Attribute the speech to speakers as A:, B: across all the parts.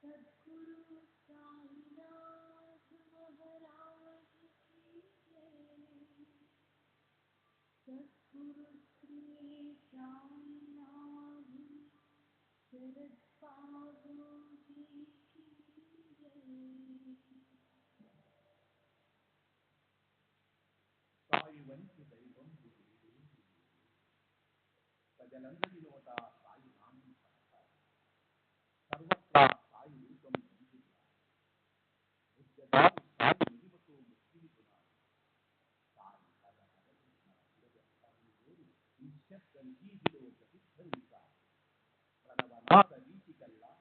A: सद्गुरु साईनाथ महाराज की जय। सद्गुरु श्री साईनाथ शरद बाबू जी की जय।
B: సాయి వంటి దైవం ప్రజలందరిలోట సాయి నామం పడతారు. సర్వత్రా సాయి రూపం నిండుగా బుద్ధదారు సాయి మహిమతో ముక్తినిపునారు. సాయి కథ కథలించిన విరజస్తాయి వేరు నిశ్శబ్దం వీధిలో ప్రతిధ్వనించారు. ప్రణవనాద వీచికల్లా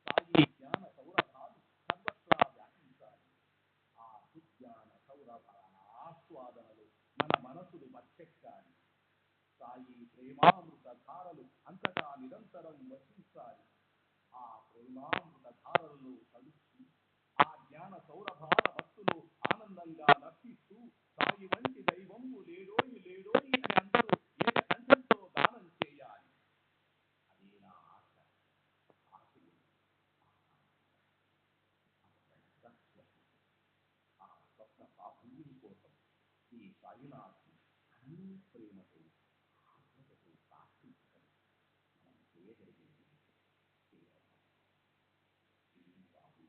B: సాయి జ్ఞాన సౌరభాలు సర్వత్రా వ్యాపించాలి. ఆ సుజ్ఞాన సౌరభాల ఆస్వాదనలు మన మనసులు మచ్చెక్కాలి. సాయి ప్రేమామృత ధారలు అంతటా నిరంతరం వసించాలి. ఆ ప్రేమామృత ధారలలో తడుస్తూ ఆ జ్ఞాన సౌరభాల మత్తులో ఆనందంగా నర్తిస్తూ సాయి వంటి దైవము లేడోయి లేడోయి అని అందరూ ఏకకంఠంతో గానం చేయాలి. అదే నా ఆశ, ఆశయం, ఆ స్వప్న సాఫల్యం కోసం ఈ సాయినాథ్ అన్ని ప్రేమతో ఆత్మతో ప్రార్థించడం మనం చేయగలిగేది కేవలం శ్రీ బాబు.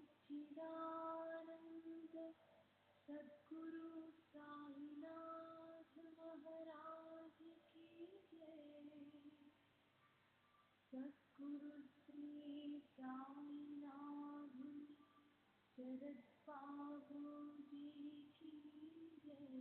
A: सच्चिदानंद सद्गुरु साईनाथ महाराज की जय। सद्गुरु श्री साईनाथ शरद बाबू जी की जय।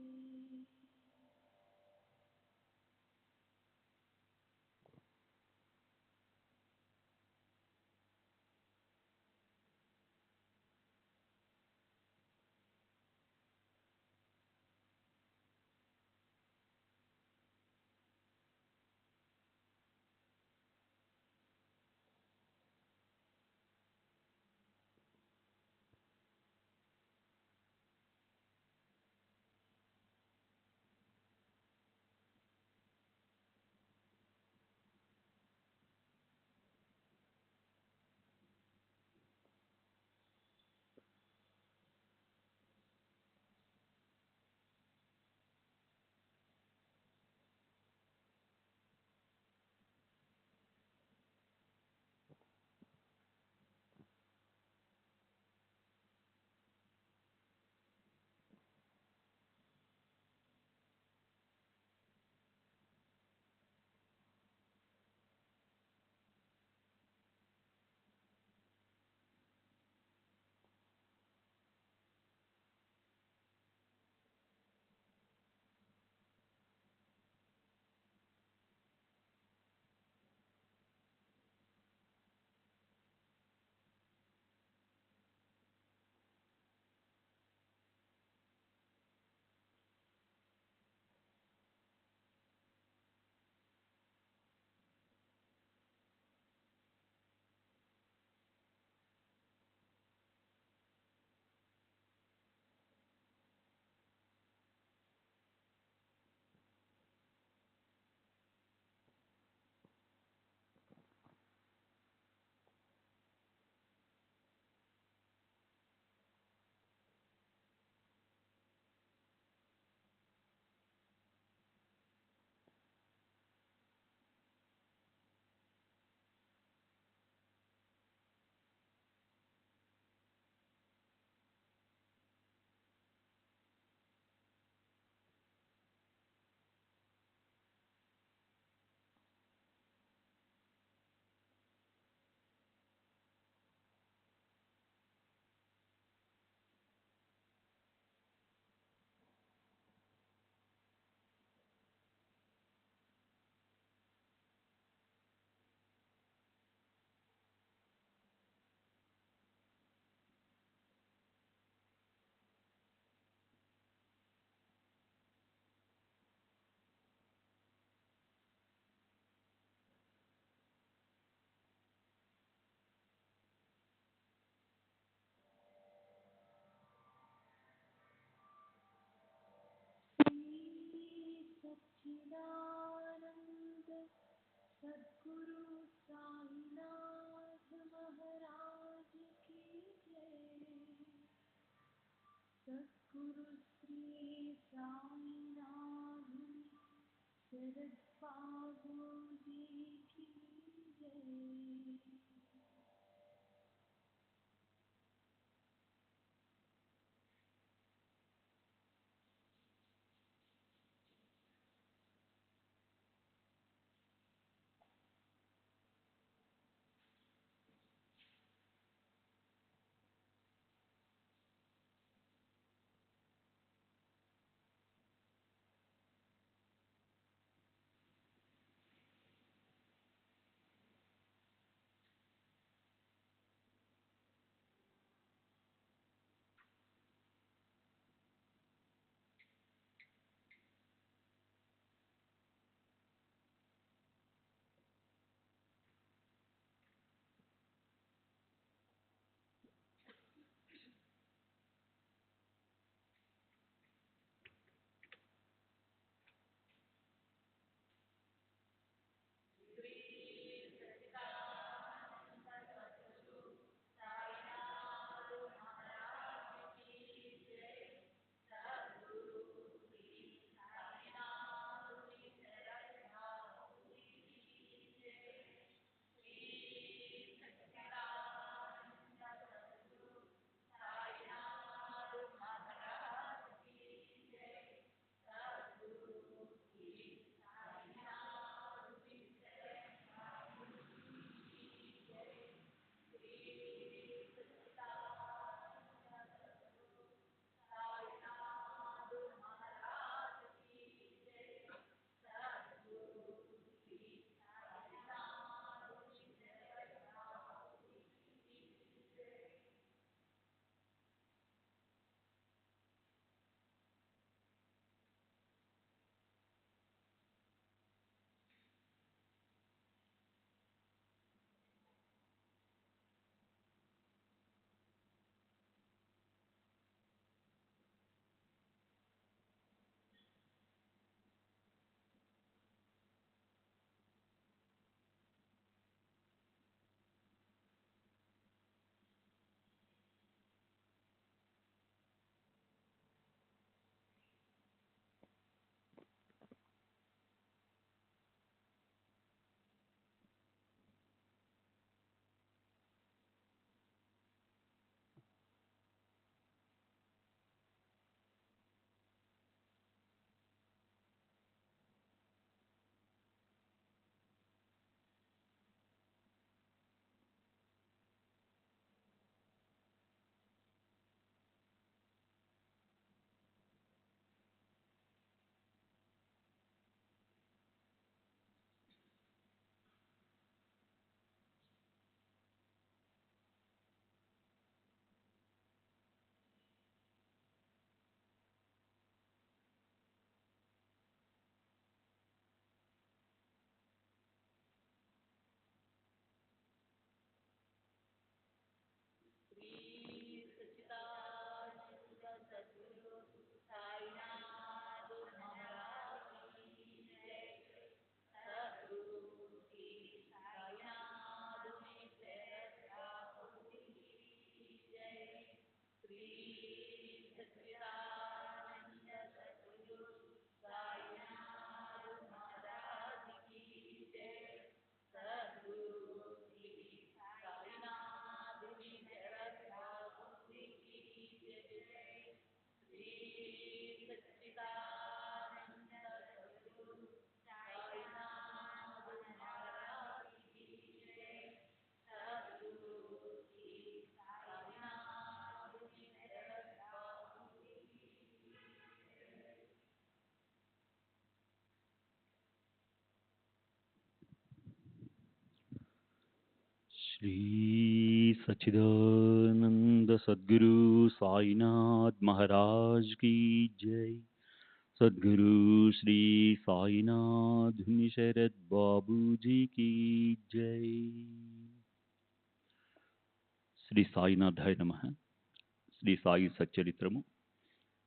A: श्री सच्चिदानंद सद्गुरु साईनाथ महाराज की जय। सद्गुरु श्री साईनाथ शरद बाबू जी की जय।
C: श्री सच्चिदानंद सद्गुरु साईनाथ महाराज की जय। सद्गुरु श्री साईनाथ शरद बाबू जी की जय। శ్రీ సాయినాథాయ నమః. శ్రీ సాయి సచ్చరిత్రము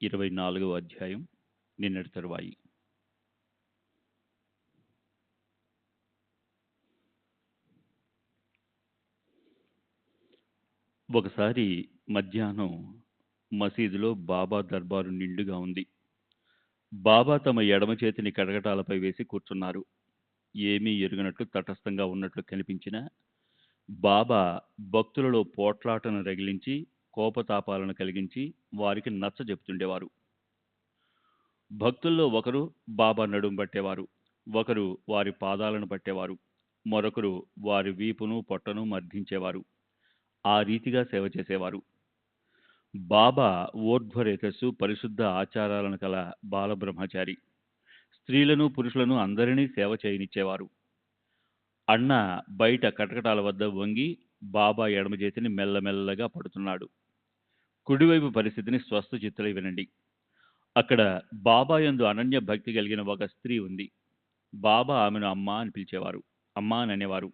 C: 24వ అధ్యాయం, నిన్నటి తరువాయి. ఒకసారి మధ్యాహ్నం మసీదులో బాబా దర్బారు నిండుగా ఉంది. బాబా తమ ఎడమ చేతిని కటకటాలపై వేసి కూర్చున్నారు. ఏమీ ఎరుగనట్లు తటస్థంగా ఉన్నట్లు కనిపించిన బాబా భక్తులలో పోట్లాటను రగిలించి కోపతాపాలను కలిగించి వారికి నచ్చ చెబుతుండేవారు. భక్తుల్లో ఒకరు బాబా నడుం పట్టేవారు, ఒకరు వారి పాదాలను పట్టేవారు, మరొకరు వారి వీపును పొట్టను మర్దించేవారు. ఆ రీతిగా సేవ చేసేవారు. బాబా ఊర్ధ్వరేతస్సు, పరిశుద్ధ ఆచారాలను కల బాలబ్రహ్మచారి. స్త్రీలను పురుషులను అందరినీ సేవ చేయనిచ్చేవారు. అన్న బయట కటకటాల వద్ద వంగి బాబా ఎడమ చేతిని మెల్లమెల్లగా పడుతున్నాడు. కుడివైపు పరిస్థితిని స్వస్థ చిత్తులై వినండి. అక్కడ బాబా యందు అనన్య భక్తి కలిగిన ఒక స్త్రీ ఉంది. బాబా ఆమెను అమ్మ అని పిలిచేవారు, అమ్మ అని అనేవారు.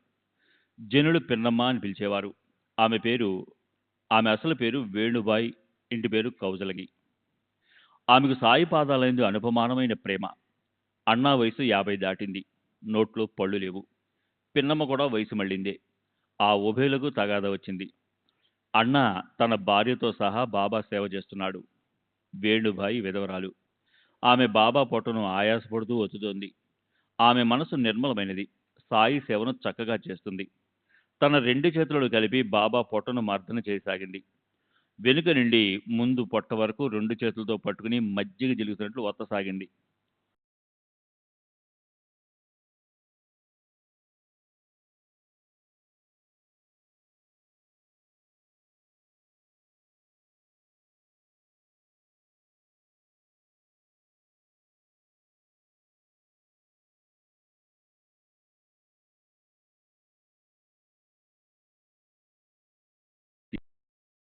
C: జనులు పిన్నమ్మ అని పిలిచేవారు. ఆమె అసలు పేరు వేణుబాయి, ఇంటి పేరు కౌజలగి. ఆమెకు సాయి పాదాలందు అనుపమానమైన ప్రేమ. అన్నా వయసు 50 దాటింది. నోట్లో పళ్ళు లేవు. పిన్నమ్మ కూడా వయసు మళ్ళిందే. ఆ ఉభయులకు తగాద వచ్చింది. అన్న తన భార్యతో సహా బాబా సేవ చేస్తున్నాడు. వేణుబాయి విధవరాలు. ఆమె బాబా పొట్టను ఆయాసపడుతూ ఒత్తుతోంది. ఆమె మనసు నిర్మలమైనది. సాయి సేవను చక్కగా చేస్తుంది. తన 2 చేతులను కలిపి బాబా పొట్టను మర్దన చేయసాగింది. వెనుక నుండి ముందు పొట్ట వరకు 2 చేతులతో పట్టుకుని మజ్జిగ జిలుగుతున్నట్లు ఒత్తసాగింది.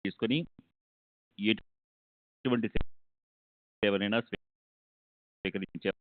C: తీసుకొని ఎటువంటి సేవనైనా స్వీకరించే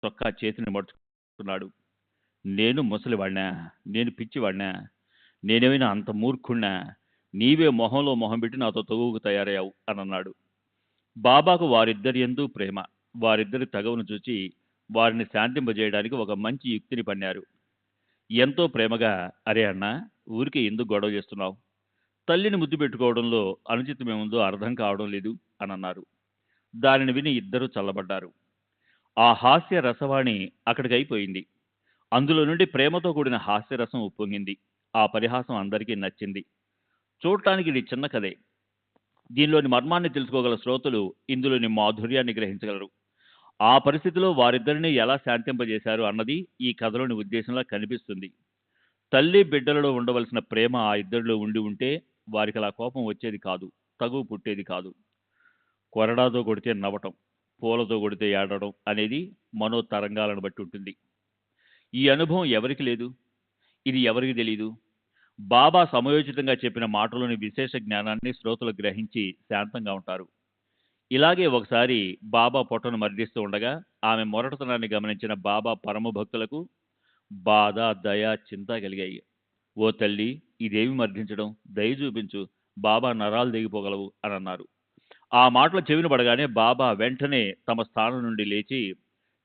C: చొక్కా చేతిని మడుచుకున్నాడు. నేను ముసలివాడినా? నేను పిచ్చివాడినా? నేనేమైనా అంత మూర్ఖుణ్ణా? నీవే మొహంలో మొహం పెట్టి నాతో తగువుకు తయారయ్యావు అని అన్నాడు. బాబాకు వారిద్దరి యందు ప్రేమ. వారిద్దరి తగవును చూచి వారిని శాంతింపజేయడానికి ఒక మంచి యుక్తిని పన్నారు. ఎంతో ప్రేమగా, అరే అన్నా, ఊరికి ఎందుకు గొడవ చేస్తున్నావు? తల్లిని ముద్దు పెట్టుకోవడంలో అనుచితమేముందో అర్థం కావడం లేదు అని అన్నారు. దానిని విని ఇద్దరూ చల్లబడ్డారు. ఆ హాస్య రసవాణి అక్కడికి అయిపోయింది. అందులో నుండి ప్రేమతో కూడిన హాస్యరసం ఉప్పొంగింది. ఆ పరిహాసం అందరికీ నచ్చింది. చూడటానికి ఇది చిన్న కథే. దీనిలోని మర్మాన్ని తెలుసుకోగల శ్రోతలు ఇందులోని మాధుర్యాన్ని గ్రహించగలరు. ఆ పరిస్థితిలో వారిద్దరిని ఎలా శాంతింపజేశారు అన్నది ఈ కథలోని ఉద్దేశంలా కనిపిస్తుంది. తల్లి బిడ్డలలో ఉండవలసిన ప్రేమ ఆ ఇద్దరిలో ఉండి ఉంటే వారికి అలా కోపం వచ్చేది కాదు, తగువు పుట్టేది కాదు. కొరడాతో కొడితే నవ్వటం, పూలతో కొడితే ఏడవడం అనేది మనోతరంగాలను బట్టి ఉంటుంది. ఈ అనుభవం ఎవరికి లేదు? ఇది ఎవరికి తెలీదు? బాబా సమయోచితంగా చెప్పిన మాటలోని విశేష జ్ఞానాన్ని శ్రోతలు గ్రహించి శాంతంగా ఉంటారు. ఇలాగే ఒకసారి బాబా పొట్టను మర్దిస్తూ ఉండగా ఆమె మొరటతనాన్ని గమనించిన బాబా పరమ భక్తులకు బాధ, దయ, చింత కలిగాయి. ఓ తల్లి, ఇదేమి మర్దించడం, దయ చూపించు, బాబా నరాలు దిగిపోగలవు అని అన్నారు. ఆ మాటలు చెవిన పడగానే బాబా వెంటనే తమ స్థానం నుండి లేచి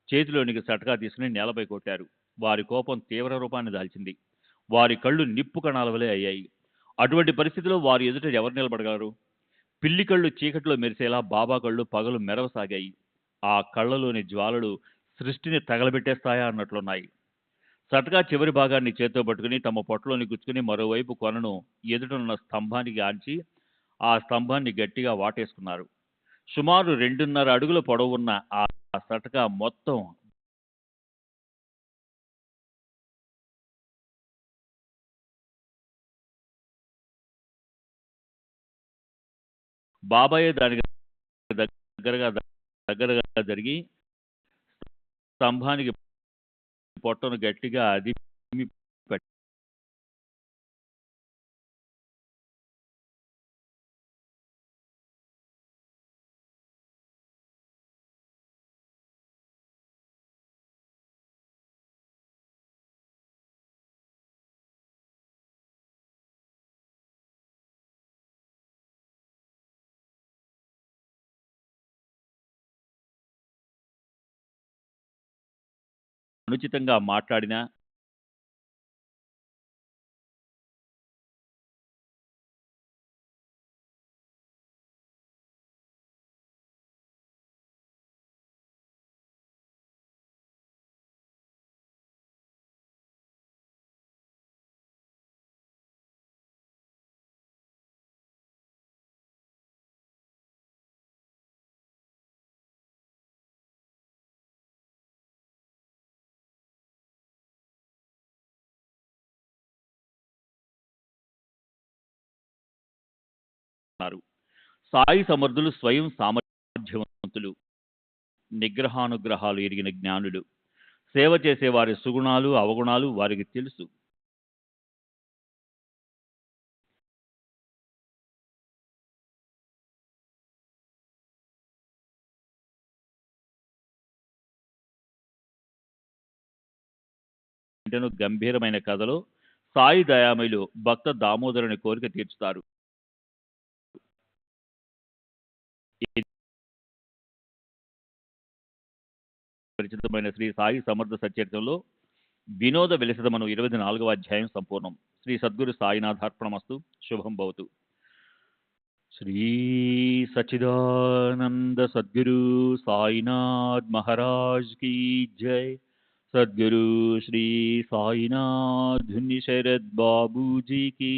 C: చేతిలోనికి సటకా తీసుకుని నేలపై కొట్టారు. వారి కోపం తీవ్ర రూపాన్ని దాల్చింది. వారి కళ్ళు నిప్పు కణాల వలె అయ్యాయి. అటువంటి పరిస్థితిలో వారి ఎదుట ఎవరు నిలబడగలరు? పిల్లి కళ్ళు చీకట్లో మెరిసేలా బాబా కళ్ళు పగలు మెరవసాగాయి. ఆ కళ్ళలోని జ్వాలలు సృష్టిని తగలబెట్టేస్తాయా అన్నట్లున్నాయి. సటకా చివరి భాగాన్ని చేత్తో పట్టుకుని తమ పొట్టలోని గుచ్చుకుని మరోవైపు కొనను ఎదుటనున్న స్తంభానికి ఆంచి ఆ స్తంభాన్ని గట్టిగా వాటేసుకున్నారు. సుమారు 2.5 అడుగుల పొడవున్న ఆ సటకా మొత్తం బాబాయే దానికి దగ్గరగా జరిగి స్తంభానికి పొట్టను గట్టిగా అదిమి పెట్టారు. అనుచితంగా మాట్లాడినా సాయి సమర్థులు స్వయం సామర్థ్యవంతులు, నిగ్రహానుగ్రహాలు ఎరిగిన జ్ఞానులు. సేవ చేసే వారి సుగుణాలు అవగుణాలు వారికి తెలుసు. గంభీరమైన కథలో సాయి దయామయులు భక్త దామోదరుని కోరిక తీర్చుతారు. పరిచితమైన శ్రీ సాయి సమర్థ సచరిత్రలో వినోద విలసితమను 24వ అధ్యాయం సంపూర్ణం. శ్రీ సద్గురు సాయినాథార్పణమస్తు. శుభం భవతు. శ్రీ సచిదానంద సద్గురు సాయినాథ్ మహారాజ్ की जय. सद्गुरु श्री साईनाथ धुन्नी शरद बाबू जी की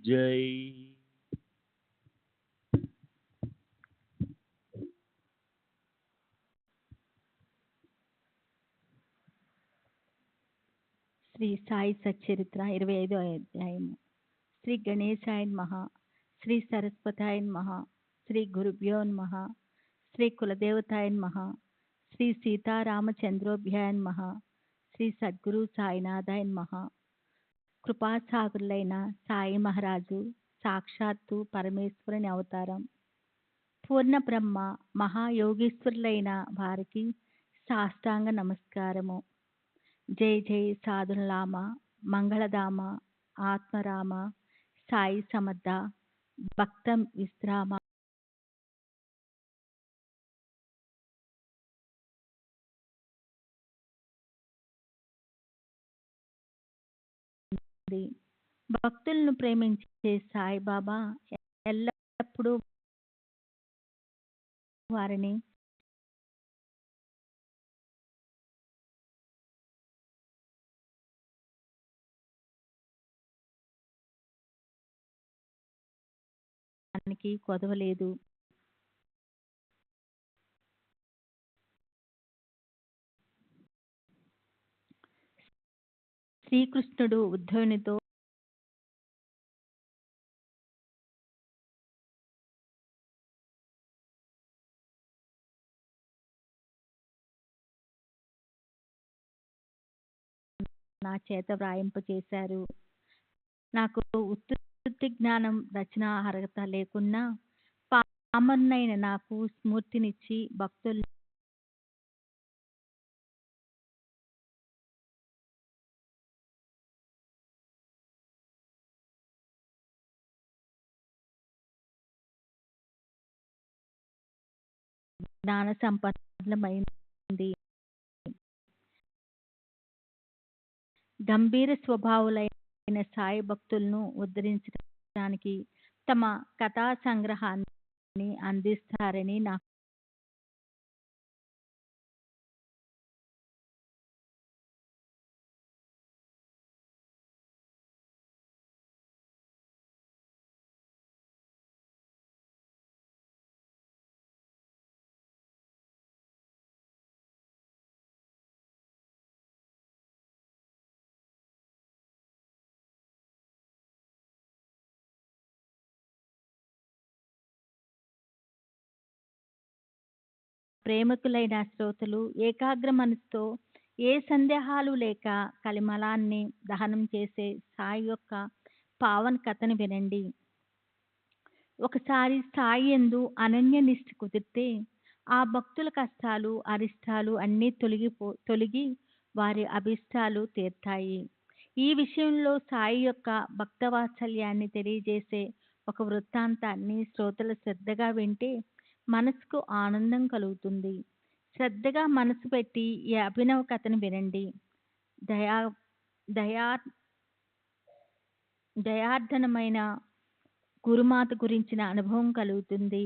C: जय.
A: శ్రీ సాయి సచ్చరిత్ర 25వ అధ్యాయము. శ్రీ గణేశాయ నమః, శ్రీ సరస్వతాయ నమః, శ్రీ గురుభ్యో నమః, శ్రీ కులదేవతాయ నమః, శ్రీ సీతారామచంద్రోభ్యాయ నమః, శ్రీ సద్గురు సాయినాథాయ నమః. కృపాసాగరులైన సాయి మహారాజు సాక్షాత్తు పరమేశ్వరుని అవతారం. పూర్ణ బ్రహ్మ మహాయోగీశ్వరులైన వారికి సాష్టాంగ నమస్కారము. జై జై సాధులామ, మంగళధామ, ఆత్మరామ, సాయి సమర్థ, భక్త విశ్రామ. భక్తులను ప్రేమించే సాయిబాబా ఎల్లప్పుడూ వారిని కొదవలేదు. శ్రీకృష్ణుడు ఉద్ధవునితో నా చేత వ్రాయింపచేశారు. నాకు ఉత్పత్తి జ్ఞానం రచన అర్హత లేకున్నా పామరునైన నాకు స్ఫూర్తినిచ్చి భక్తులు జ్ఞాన సంపన్నమైంది. గంభీర స్వభావులైన సాయి భక్తులను ఉద్ధరించడానికి తమ కథా సంగ్రహాన్ని అందిస్తారని నాకు ప్రేమికులైన శ్రోతలు ఏకాగ్ర మనసుతో ఏ సందేహాలు లేక కలిమలాన్ని దహనం చేసే సాయి యొక్క పావన కథను వినండి. ఒకసారి సాయి యందు అనన్య నిష్ఠ కుదిరితే ఆ భక్తుల కష్టాలు అరిష్టాలు అన్నీ తొలగి వారి అభిష్టాలు తీర్తాయి. ఈ విషయంలో సాయి యొక్క భక్తవాత్సల్యాన్ని తెలియజేసే ఒక వృత్తాంతాన్ని శ్రోతలు శ్రద్ధగా వింటే మనసుకు ఆనందం కలుగుతుంది. శ్రద్ధగా మనసు పెట్టి ఈ అభినవ కథను వినండి. దయా దయా దయార్ధనమైన గురుమాత గురించిన అనుభవం కలుగుతుంది.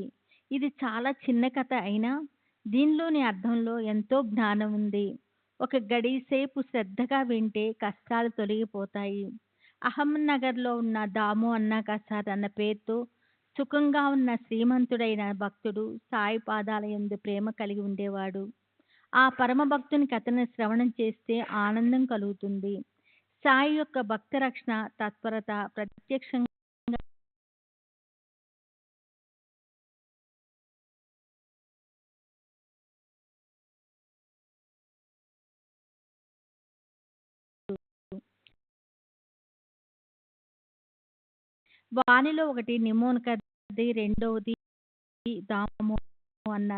A: ఇది చాలా చిన్న కథ అయినా దీనిలోని అర్థంలో ఎంతో జ్ఞానం ఉంది. ఒక గడిసేపు శ్రద్ధగా వింటే కష్టాలు తొలగిపోతాయి. అహ్మద్నగర్లో ఉన్న దాము అన్నా కసార్ అన్న పేరుతో సుఖంగా ఉన్న శ్రీమంతుడైన భక్తుడు సాయి పాదాల యందు ప్రేమ కలిగి ఉండేవాడు. ఆ పరమ భక్తుని కథను శ్రవణం చేస్తే ఆనందం కలుగుతుంది. సాయి యొక్క భక్త రక్షణ తత్పరత ప్రత్యక్షంగా వానిలో ఒకటి నిమోన్కర్ది, రెండవది దాము అన్న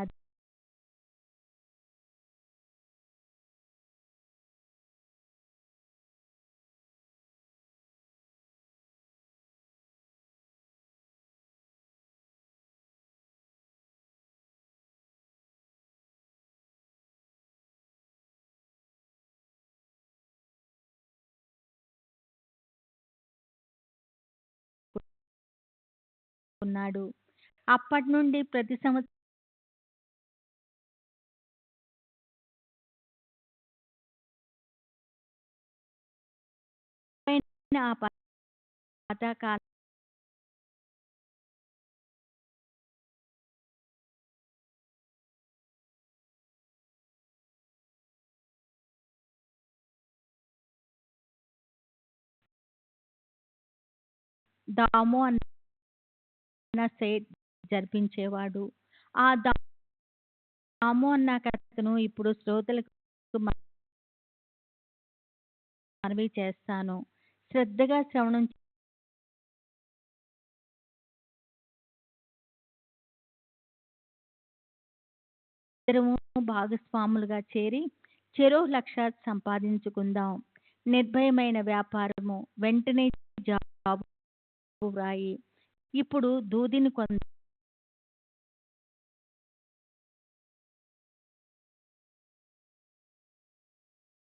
A: ఉన్నాడు. అప్పటి నుండి ప్రతి సంవత్సరం ఆ పతాకాల దాము అన్న సేట్ జరిపించేవాడు. ఆ దాము అన్న కథను ఇప్పుడు శ్రోతలకు మనవి చేస్తాను. శ్రద్ధగా శ్రవణం ఇద్దరము భాగస్వాములుగా చేరి చెరో లక్ష సంపాదించుకుందాం. నిర్భయమైన వ్యాపారము వెంటనే జాబు వ్రాయి. ఇప్పుడు దూదిని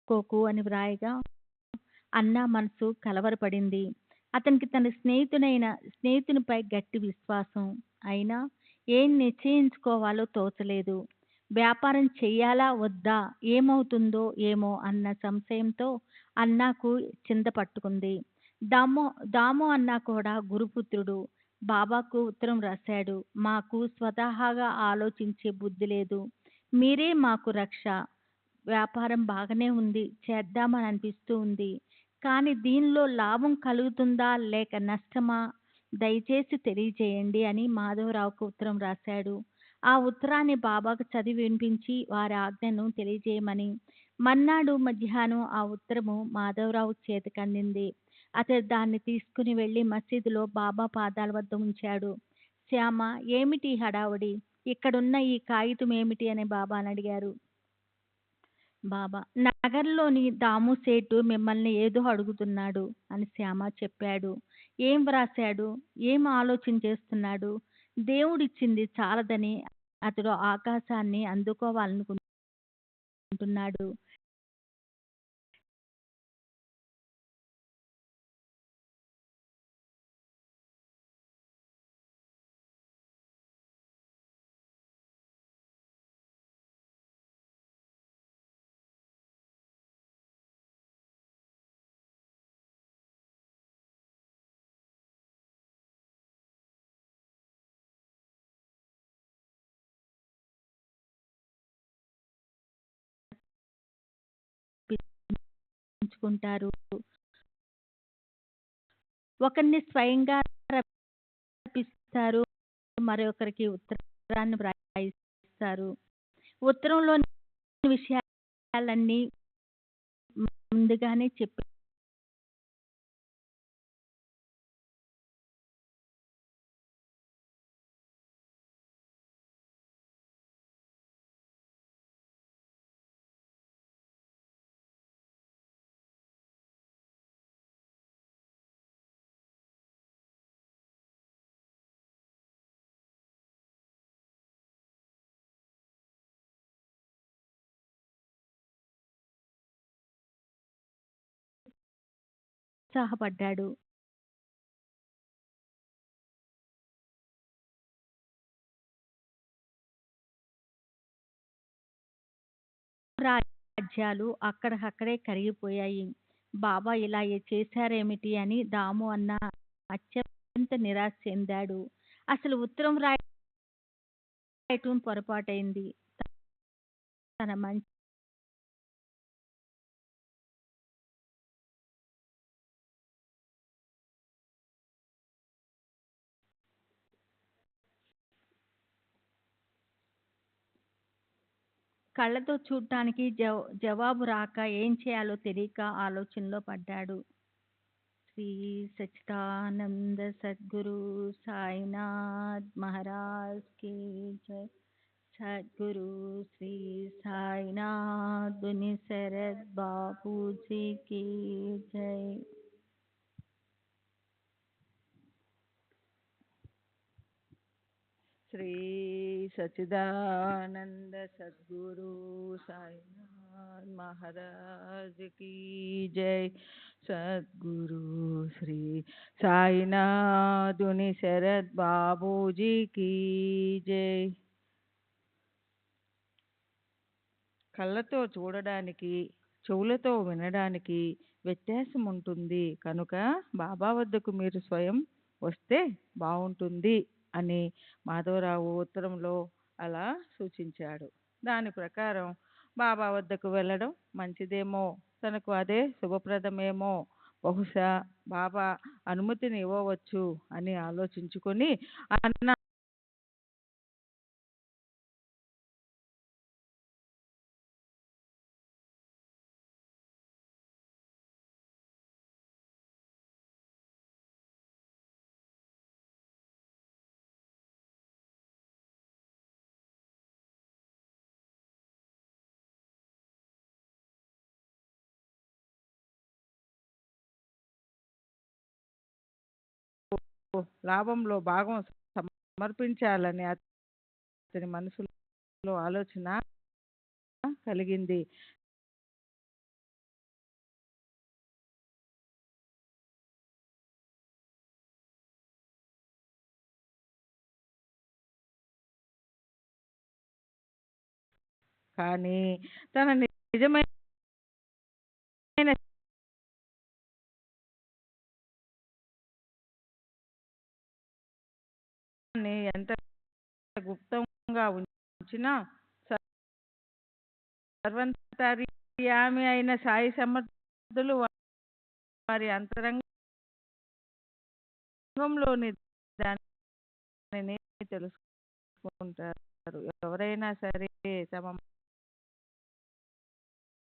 A: కోకు అని వ్రాయగా అన్న మనసు కలవరపడింది. అతనికి తన స్నేహితునిపై గట్టి విశ్వాసం. అయినా ఏం నిశ్చయించుకోవాలో తోచలేదు. వ్యాపారం చెయ్యాలా వద్దా, ఏమవుతుందో ఏమో అన్న సంశయంతో అన్నాకు చింత పట్టుకుంది. దాము అన్న కూడా గురుపుత్రుడు. బాబాకు ఉత్తరం రాశాడు. మాకు స్వతహాగా ఆలోచించే బుద్ధి లేదు. మీరే మాకు రక్ష. వ్యాపారం బాగానే ఉంది, చేద్దామని అనిపిస్తూ ఉంది. కానీ దీనిలో లాభం కలుగుతుందా లేక నష్టమా, దయచేసి తెలియజేయండి అని మాధవరావుకు ఉత్తరం రాశాడు. ఆ ఉత్తరాన్ని బాబాకు చదివి వినిపించి వారి ఆజ్ఞను తెలియజేయమని. మర్నాడు మధ్యాహ్నం ఆ ఉత్తరము మాధవరావు చేతికి అందింది. అతడు దాన్ని తీసుకుని వెళ్ళి మసీదులో బాబా పాదాల వద్ద ఉంచాడు. శ్యామ, ఏమిటి హడావుడి? ఇక్కడున్న ఈ కాగితం ఏమిటి అని బాబాని అడిగారు. బాబా, నగర్లోని దాము సేటు మిమ్మల్ని ఏదో అడుగుతున్నాడు అని శ్యామ చెప్పాడు. ఏం వ్రాశాడు? ఏం ఆలోచన చేస్తున్నాడు? దేవుడిచ్చింది చాలదని అతడు ఆకాశాన్ని అందుకోవాలనుకుంటున్నాడు. ఉంచుకుంటారు. ఒకరిని స్వయంగా రప్పిస్తారు. మరొకరికి ఉత్తరాన్ని వ్రాయిస్తారు. ఉత్తరంలోని విషయాలన్నీ ముందుగానే చెప్పి ఉత్సాహపడ్డాడు. రాజ్యాలు అక్కడికక్కడే కరిగిపోయాయి. బాబా ఇలా చేశారేమిటి అని దాము అన్న అత్యంత నిరాశ చెందాడు. అసలు ఉత్తరం రాయటం పొరపాటైంది. తన మంచి కళ్ళతో చూడటానికి జవాబు రాక ఏం చేయాలో తెలియక ఆలోచనలో పడ్డాడు. శ్రీ సచ్చిదానంద సద్గురు సాయినాథ్ మహారాజ్ కి జై. సద్గురు శ్రీ సాయినాథ్ దుని శరత్ బాపూజీ की जय.
D: శ్రీ సచ్చిదానంద సద్గురు సాయినాథ్ మహారాజ్ की जय. సద్గురు శ్రీ సాయినాథుని శరత్ బాబూజీ की जय. కళ్ళతో చూడడానికి, చెవులతో వినడానికి వ్యత్యాసం ఉంటుంది కనుక బాబా వద్దకు మీరు స్వయం వస్తే బాగుంటుంది అని మాధవరావు ఉత్తరంలో అలా సూచించాడు. దాని ప్రకారం బాబా వద్దకు వెళ్ళడం మంచిదేమో, తనకు అదే శుభప్రదమేమో, బహుశా బాబా అనుమతిని ఇవ్వవచ్చు అని ఆలోచించుకొని అన్న లాభంలో భాగం సమర్పించాలని అతని మనసులో ఆలోచన కలిగింది. కానీ తన నిజమైన ఎంత గుప్తంగా ఉంచిన సర్వంతర్యామి అయిన సాయి సమర్థులు వారి అంతరంగంలోని దానిని తెలుసుకుంటారు. ఎవరైనా సరే తమ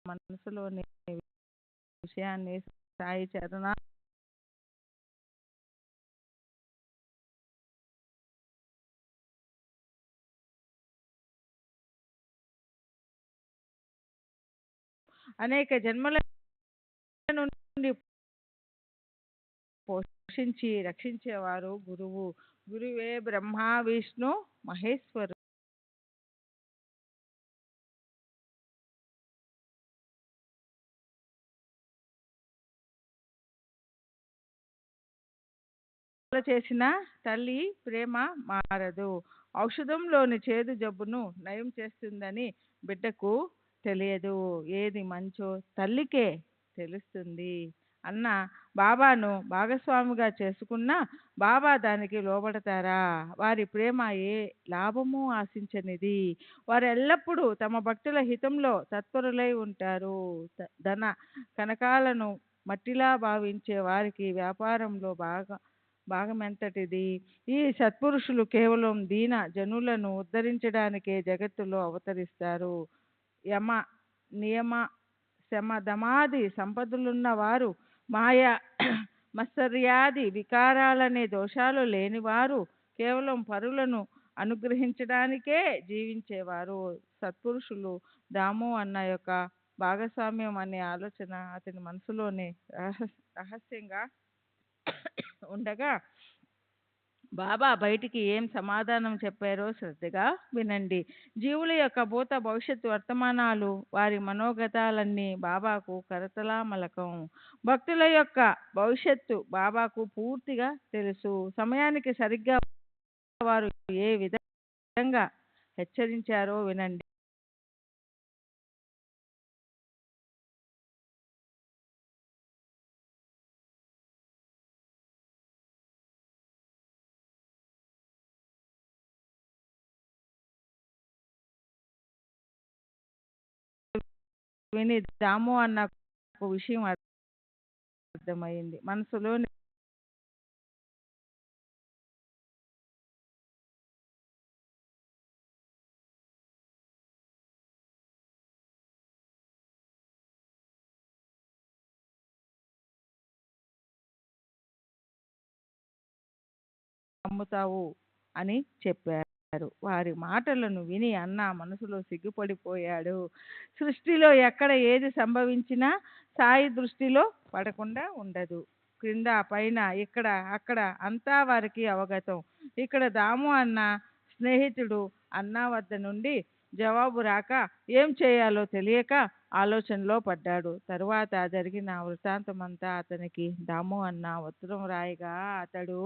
D: మనసులోని విషయాన్ని సాయి చరణ అనేక జన్మల నుండి పోషించి రక్షించేవారు గురువు. గురువే బ్రహ్మ విష్ణు మహేశ్వరు. చేసిన తల్లి ప్రేమ మారదు. ఔషధంలోని చేదు జబ్బును నయం చేస్తుందని బిడ్డకు తెలియదు. ఏది మంచో తల్లికే తెలుస్తుంది. అన్న బాబాను భాగస్వామిగా చేసుకున్నా బాబా దానికి లోబడతారా? వారి ప్రేమ ఏ లాభము ఆశించనిది. వారు ఎల్లప్పుడూ తమ భక్తుల హితంలో తత్పరులై ఉంటారు. ధన కనకాలను మట్టిలా భావించే వారికి వ్యాపారంలో భాగమెంతటిది. ఈ సత్పురుషులు కేవలం దీన జనులను ఉద్ధరించడానికే జగత్తులో అవతరిస్తారు. యమ నియమ శమ దమాది సంపదలున్న వారు మాయ మత్సర్యాది వికారాలనే దోషాలు లేనివారు కేవలం పరులను అనుగ్రహించడానికే జీవించేవారు. సత్పురుషులు దాము అన్న యొక్క భాగస్వామ్యం అనే ఆలోచన అతని మనసులోనే రహస్యంగా ఉండగా బాబా బయటికి ఏం సమాధానం చెప్పారో శ్రద్ధగా వినండి. జీవుల యొక్క భూత భవిష్యత్తు వర్తమానాలు వారి మనోగతాలన్నీ బాబాకు కరతలామలకం. భక్తుల యొక్క భవిష్యత్తు బాబాకు పూర్తిగా తెలుసు. సమయానికి సరిగ్గా వారు ఏ విధంగా హెచ్చరించారో వినండి. విని దాము అన్న విషయం అర్థమైంది. మనసులోని నమ్ముతావు అని చెప్పారు. వారి మాటలను విని అన్న మనసులో సిగ్గుపడిపోయాడు. సృష్టిలో ఎక్కడ ఏది సంభవించినా సాయి దృష్టిలో పడకుండా ఉండదు. క్రింద పైన ఇక్కడ అక్కడ అంతా వారికి అవగతం. ఇక్కడ దాము అన్న స్నేహితుడు అన్న వద్ద నుండి జవాబు రాక ఏం చేయాలో తెలియక ఆలోచనలో పడ్డాడు. తరువాత జరిగిన వృత్తాంతమంతా అతనికి దాము అన్న ఉత్తరం రాయగా అతడు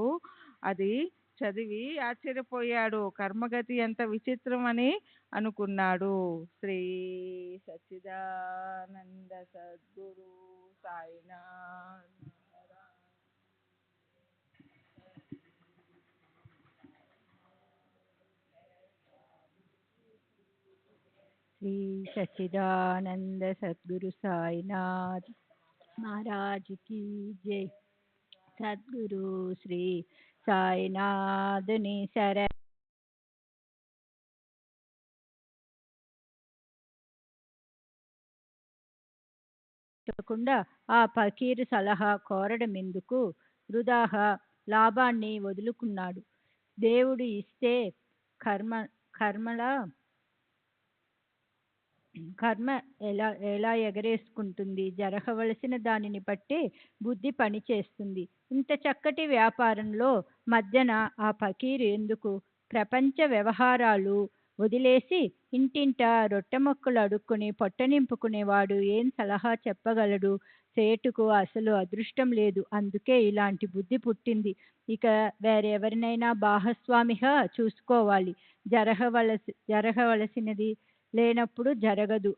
D: అది చదివి ఆశ్చర్యపోయాడు. కర్మగతి ఎంత విచిత్రం అని అనుకున్నాడు. శ్రీ సచ్చిదానంద సద్గురు సాయినాథ్
A: శ్రీ సచ్చిదానంద సద్గురు సాయినాథ్ महाराज की जय। सद्गुरु श्री సాయినాథుని శరణకుండా ఆ ఫకీరు సలహా కోరడమెందుకు? వృధాగా లాభాన్ని వదులుకున్నాడు. దేవుడు ఇస్తే కర్మ ఎలా ఎగరేసుకుంటుంది? జరగవలసిన దానిని బట్టే బుద్ధి పనిచేస్తుంది. ఇంత చక్కటి వ్యాపారంలో మధ్యన ఆ ఫకీరు ఎందుకు? ప్రపంచ వ్యవహారాలు వదిలేసి ఇంటింట రొట్టెమొక్కలు అడుక్కుని పొట్ట నింపుకునేవాడు ఏం సలహా చెప్పగలడు? సేటుకు అసలు అదృష్టం లేదు, అందుకే ఇలాంటి బుద్ధి పుట్టింది. ఇక వేరెవరినైనా భాగస్వామిగా చూసుకోవాలి. జరగవలసినది లేనప్పుడు జరగదు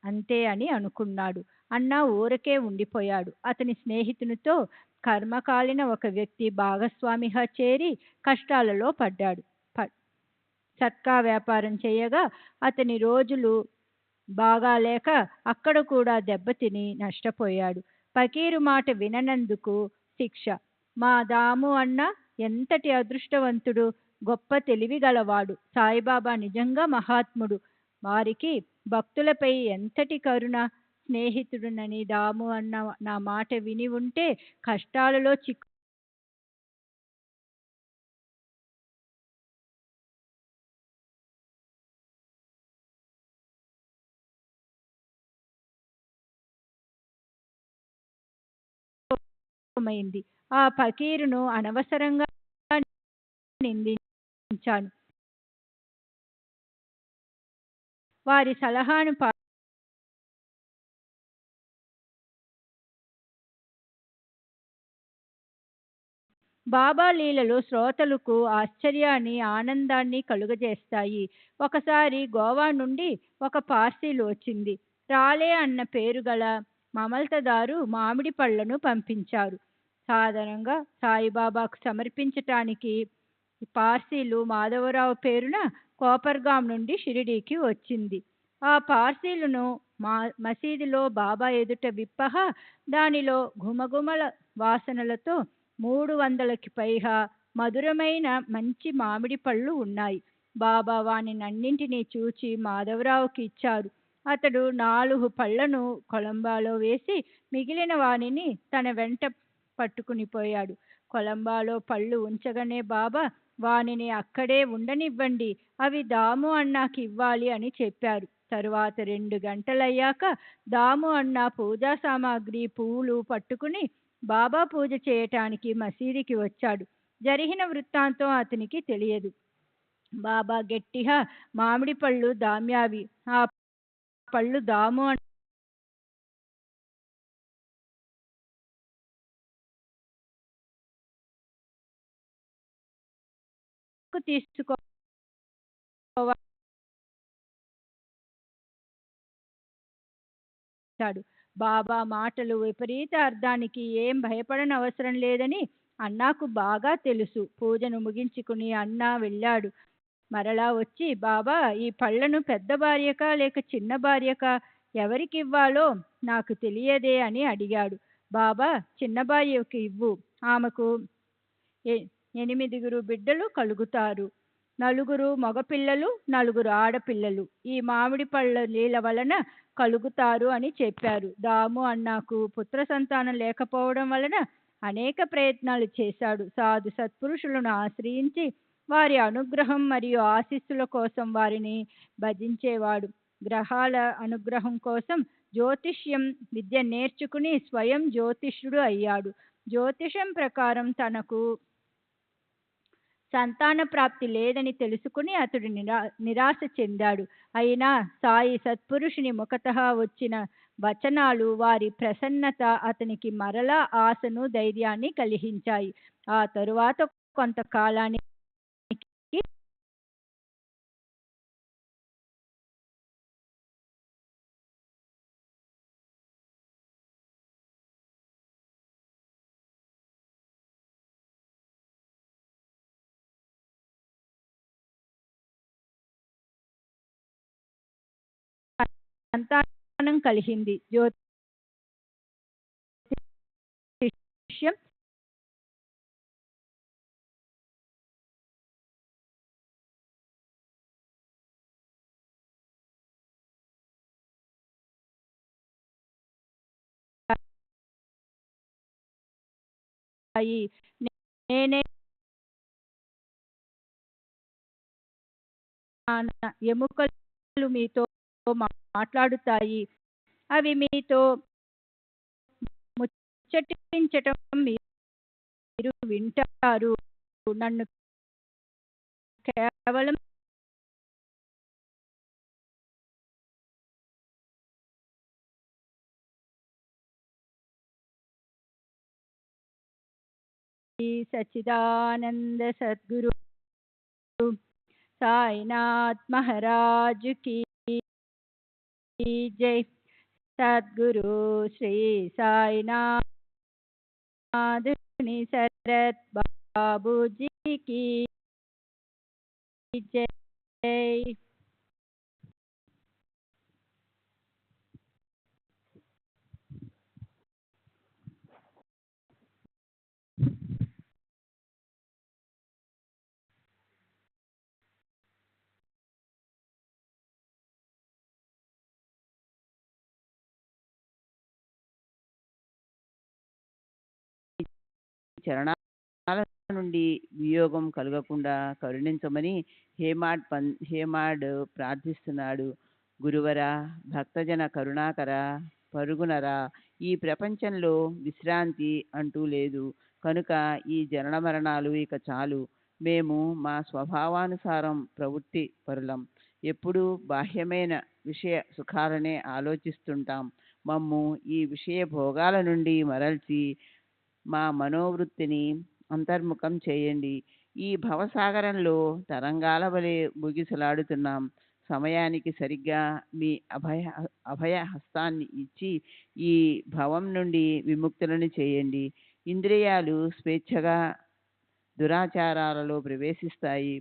A: అంతే అని అనుకున్నాడు. అన్న ఊరకే ఉండిపోయాడు. అతని స్నేహితునితో కర్మకాలిన ఒక వ్యక్తి భాగస్వామిగా చేరి కష్టాలలో పడ్డాడు. సత్కా వ్యాపారం చేయగా అతని రోజులు బాగాలేక అక్కడ కూడా దెబ్బతిని నష్టపోయాడు. ఫకీరు మాట విననందుకు శిక్ష. మా దాము అన్న ఎంతటి అదృష్టవంతుడు, గొప్ప తెలివి గలవాడు. సాయిబాబా నిజంగా మహాత్ముడు. వారికి భక్తులపై ఎంతటి కరుణ. స్నేహితుడునని దాము అన్న నా మాట విని ఉంటే కష్టాలలో మైంది. ఆ ఫకీరును అనవసరంగా నిందించాను. వారి సలహాను బాబా లీలలు శ్రోతలకు ఆశ్చర్యాన్ని ఆనందాన్ని కలుగజేస్తాయి. ఒకసారి గోవా నుండి ఒక పార్సీలు వచ్చింది. రాలే అన్న పేరు గల మమల్తదారు మామిడి పళ్ళను పంపించారు. సాధారణంగా సాయిబాబాకు సమర్పించటానికి పార్సీలు మాధవరావు పేరున కోపర్గాం నుండి షిరిడీకి వచ్చింది. ఆ పార్సీలును మసీదులో బాబా ఎదుట విప్పగా దానిలో ఘుమఘుమల వాసనలతో 300కి పైగా మధురమైన మంచి మామిడి పళ్ళు ఉన్నాయి. బాబా వానినన్నింటినీ చూచి మాధవరావుకి ఇచ్చారు. అతడు 4 పళ్లను కొలంబాలో వేసి మిగిలిన వానిని తన వెంట పట్టుకుని పోయాడు. కొలంబాలో పళ్ళు ఉంచగానే బాబా వానిని అక్కడే ఉండనివ్వండి, అవి దాము అన్నాకి ఇవ్వాలి అని చెప్పారు. తరువాత 2 గంటలయ్యాక దాము అన్న పూజా సామాగ్రి పువ్వులు పట్టుకుని బాబా పూజ చేయటానికి మసీదుకి వచ్చాడు. జరిగిన వృత్తాంతం అతనికి తెలియదు. బాబా గట్టిగా మామిడి పళ్ళు దామ్యావి, ఆ పళ్ళు దాము తీసుకోవాలి. బాబా మాటలు విపరీత అర్థానికి ఏం భయపడని అవసరం లేదని అన్నాకు బాగా తెలుసు. పూజను ముగించుకుని అన్నా వెళ్ళాడు. మరలా వచ్చి బాబా ఈ పళ్ళను పెద్ద భార్యక లేక చిన్న భార్యక ఎవరికి ఇవ్వాలో నాకు తెలియదే అని అడిగాడు. బాబా చిన్న భార్యకి ఇవ్వు, ఆమెకు 8 బిడ్డలు కలుగుతారు, 4 మగపిల్లలు 4 ఆడపిల్లలు ఈ మామిడి పళ్ళ నీళ్ళ వలన కలుగుతారు అని చెప్పారు. దాము అన్నాకు పుత్ర సంతానం లేకపోవడం వలన అనేక ప్రయత్నాలు చేశాడు. సాధు సత్పురుషులను ఆశ్రయించి వారి అనుగ్రహం మరియు ఆశీస్సుల కోసం వారిని భజించేవాడు. గ్రహాల అనుగ్రహం కోసం జ్యోతిష్యం విద్య నేర్చుకుని స్వయం జ్యోతిష్యుడు అయ్యాడు. జ్యోతిషం ప్రకారం తనకు సంతాన ప్రాప్తి లేదని తెలుసుకుని అతడు నిరాశ చెందాడు. అయినా సాయి సత్పురుషుని ముఖతః వచ్చిన వచనాలు, వారి ప్రసన్నత అతనికి మరలా ఆశను ధైర్యాన్ని కలిగించాయి. ఆ తరువాత కొంతకాలానికి సంతానం కలిగింది. జ్యోతిష్యం నేనే ఎముకలు మీతో మాట్లాడుతాయి, అవి మీతో ముచ్చటించటం మీరు వింటారు. నన్ను కేవలం సచ్చిదానంద సద్గురు సాయినాథ్ మహారాజ్ की जय. सद्गुरु श्री साईनाथ शरद बाबू जी की जय.
E: చరణాల నుండి వియోగం కలగకుండా కరుణించమని హేమాడ్ ప్రార్థిస్తున్నాడు. గురువరా, భక్తజన కరుణాకర, పరుగునరా, ఈ ప్రపంచంలో విశ్రాంతి అంటూ లేదు కనుక ఈ జనన మరణాలు ఇక చాలు. మేము మా స్వభావానుసారం ప్రవృత్తి పరులం. ఎప్పుడూ బాహ్యమైన విషయ సుఖాలనే ఆలోచిస్తుంటాం. మమ్ము ఈ విషయ భోగాల నుండి మరల్చి మా మనోవృత్తిని అంతర్ముఖం చేయండి. ఈ భవసాగరంలో తరంగాల వలె ముగిసలాడుతున్నాం. సమయానికి సరిగ్గా మీ అభయ హస్తాన్ని ఇచ్చి ఈ భవం నుండి విముక్తులను చేయండి. ఇంద్రియాలు స్వేచ్ఛగా దురాచారాలలో ప్రవేశిస్తాయి.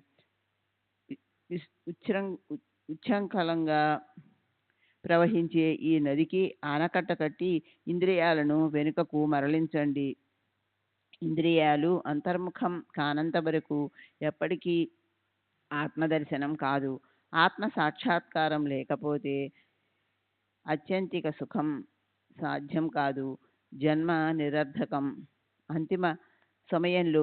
E: ఉచ్ఛృంఖలంగా ప్రవహించే ఈ నదికి ఆనకట్ట కట్టి ఇంద్రియాలను వెనుకకు మరలించండి. ఇంద్రియాలు అంతర్ముఖం కానంత వరకు ఎప్పటికీ ఆత్మదర్శనం కాదు. ఆత్మ సాక్షాత్కారం లేకపోతే అత్యంతిక సుఖం సాధ్యం కాదు. జన్మ నిరర్ధకం. అంతిమ సమయంలో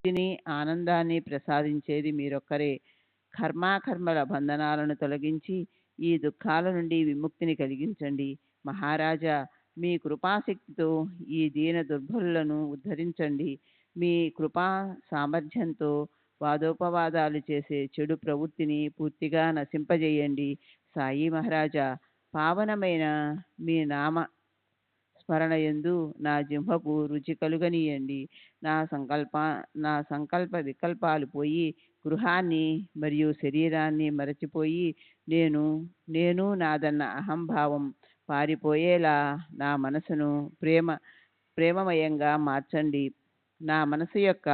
E: స్థితిని ఆనందాన్ని ప్రసాదించేది మీరొక్కరే. కర్మాకర్మల బంధనాలను తొలగించి ఈ దుఃఖాల నుండి విముక్తిని కలిగించండి. మహారాజా, మీ కృపాశక్తితో ఈ దీన దుర్బలులను ఉద్ధరించండి. మీ కృపా సామర్థ్యంతో వాదోపవాదాలు చేసే చెడు ప్రవృత్తిని పూర్తిగా నశింపజేయండి. సాయి మహారాజా, పావనమైన మీ నామ స్మరణయందు నా జిహ్వకు రుచి కలుగనీయండి. నా సంకల్ప వికల్పాలు పోయి గృహాన్ని మరియు శరీరాన్ని మరచిపోయి నేను నాదన్న అహంభావం పారిపోయేలా నా మనసును ప్రేమమయంగా మార్చండి. నా మనసు యొక్క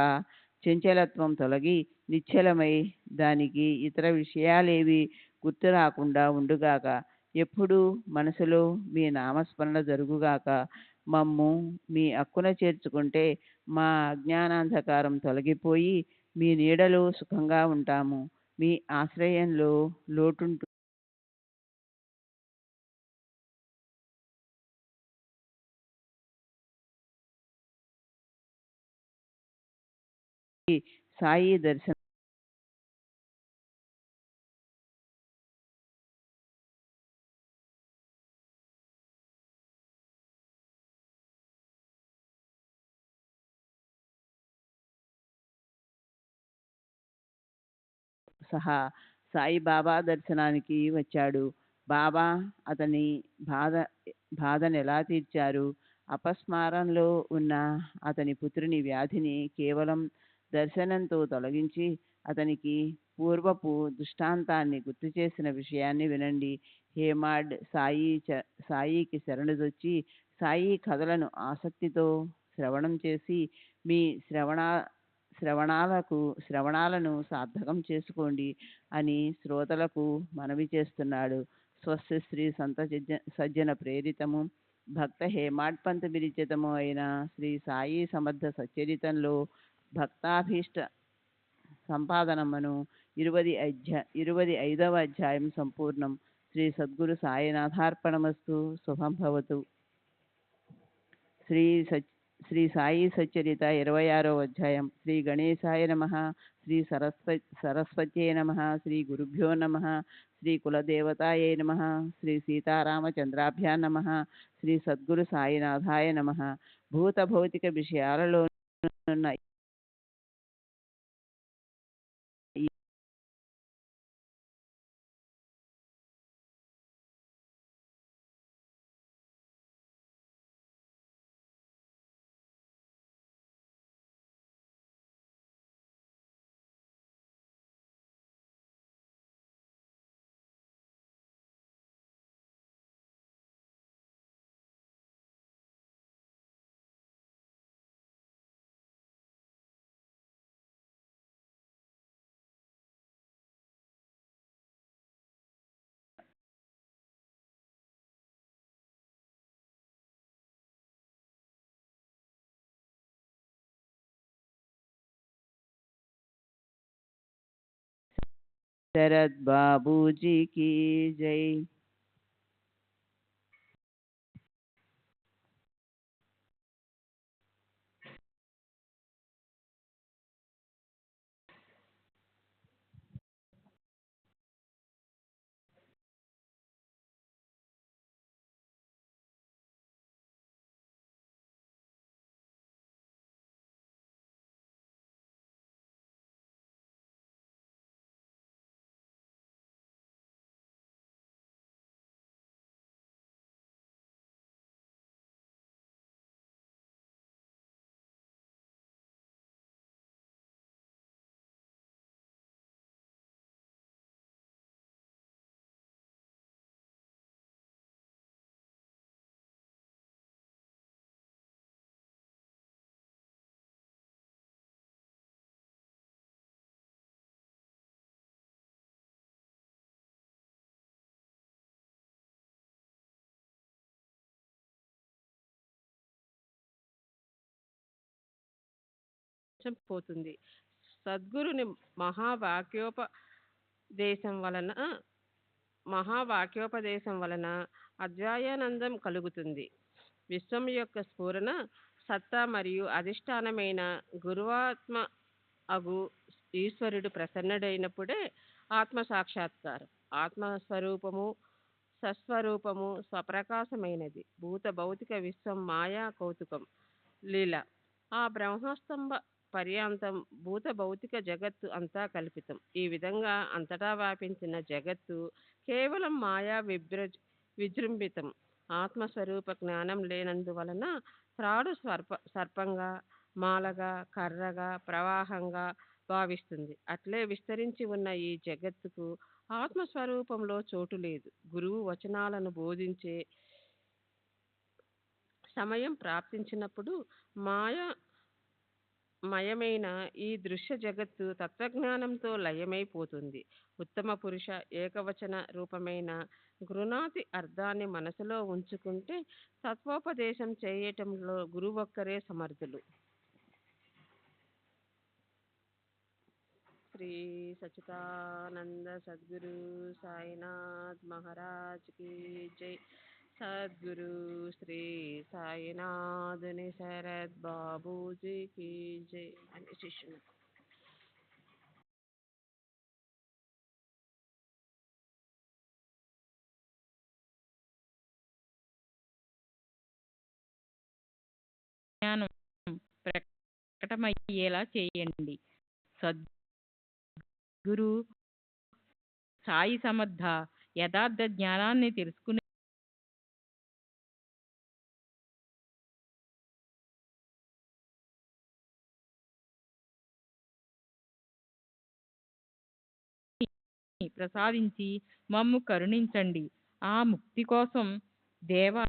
E: చంచలత్వం తొలగి నిశ్చలమై దానికి ఇతర విషయాలేవి గుర్తు రాకుండా ఉండుగాక. ఎప్పుడు మనసులో మీ నామస్మరణ జరుగుగాక. మమ్ము మీ అక్కున చేర్చుకుంటే మా అజ్ఞానాంధకారం తొలగిపోయి మీ నీడలో సుఖంగా ఉంటాము. మీ ఆశ్రయంలో లోటుంటూ సాయి దర్శనం సహా సాయిబాబా దర్శనానికి వచ్చాడు. బాబా అతని బాధను ఎలా తీర్చారు? అపస్మారంలో ఉన్న అతని పుత్రుని వ్యాధిని కేవలం దర్శనంతో తొలగించి అతనికి పూర్వపు దృష్టాంతాన్ని గుర్తు చేసిన విషయాన్ని వినండి. హేమాడ్ సాయికి శరణుదొచ్చి సాయి కథలను ఆసక్తితో శ్రవణం చేసి మీ శ్రవణాలను సార్థకం చేసుకోండి అని శ్రోతలకు మనవి చేస్తున్నాడు. స్వస్తి శ్రీ సంత సజ్జన ప్రేరితము భక్త హేమాడ్పంత విరిచితము అయిన శ్రీ సాయి సమర్థ సచ్చరితంలో భక్తాభీష్ట సంపాదనమును 25వ అధ్యాయం సంపూర్ణం. శ్రీ సద్గురు సాయినాథార్పణమస్తు. శుభం భవతు. శ్రీ సాయి సచ్చరిత 26వ అధ్యాయం. శ్రీ గణేశాయ నమః. శ్రీ సరస్వత్యై నమః. శ్రీ గురుభ్యో నమః. శ్రీ కులదేవతాయై నమః. శ్రీ సీతారామచంద్రాభ్యాం నమః. శ్రీ సద్గురు సాయినాథాయ నమః. భూత భౌతిక విషయాలలో శరత్ బాబూజీకి జై.
F: పోతుంది. సద్గురుని మహావాక్యోపదేశం వలన మహావాక్యోపదేశం వలన అద్వయానందం కలుగుతుంది. విశ్వం యొక్క స్ఫురణ సత్తా మరియు అధిష్టానమైన గురువాత్మ అగు ఈశ్వరుడు ప్రసన్నుడైనప్పుడే ఆత్మ సాక్షాత్కారం. ఆత్మస్వరూపము సస్వరూపము స్వప్రకాశమైనది. భూత భౌతిక విశ్వం మాయా కౌతుకం లీల. ఆ బ్రహ్మస్తంభ పర్యాంతం భూత భౌతిక జగత్తు అంతా కల్పితం. ఈ విధంగా అంతటా వ్యాపించిన జగత్తు కేవలం మాయా విజృంభితం. ఆత్మస్వరూప జ్ఞానం లేనందువలన త్రాడు సర్పంగా, మాలగా, కర్రగా, ప్రవాహంగా భావిస్తుంది. అట్లే విస్తరించి ఉన్న ఈ జగత్తుకు ఆత్మస్వరూపంలో చోటు లేదు. గురువు వచనాలను బోధించే సమయం ప్రాప్తించినప్పుడు మయమైన ఈ దృశ్య జగత్తు తత్వజ్ఞానంతో లయమైపోతుంది. ఉత్తమ పురుష ఏకవచన రూపమైన గృణాతి అర్థాన్ని మనసులో ఉంచుకుంటే తత్వోపదేశం చేయటంలో గురువొక్కరే సమర్థులు. శ్రీ సచిదానంద సద్గురు సాయినాథ్ మహారాజ్ की जय. सद्गुरु श्री साईनाथ निसरद बाबू जी की जय. आणि शिष्य
G: జ్ఞానం ప్రకటమయ్యేలా చేయండి. సద్గురు సాయి సమర్థ యథార్థ జ్ఞానాన్ని తెలుసుకుని ప్రసాదించి మమ్ము కరుణించండి. ఆ ముక్తి కోసం దేవా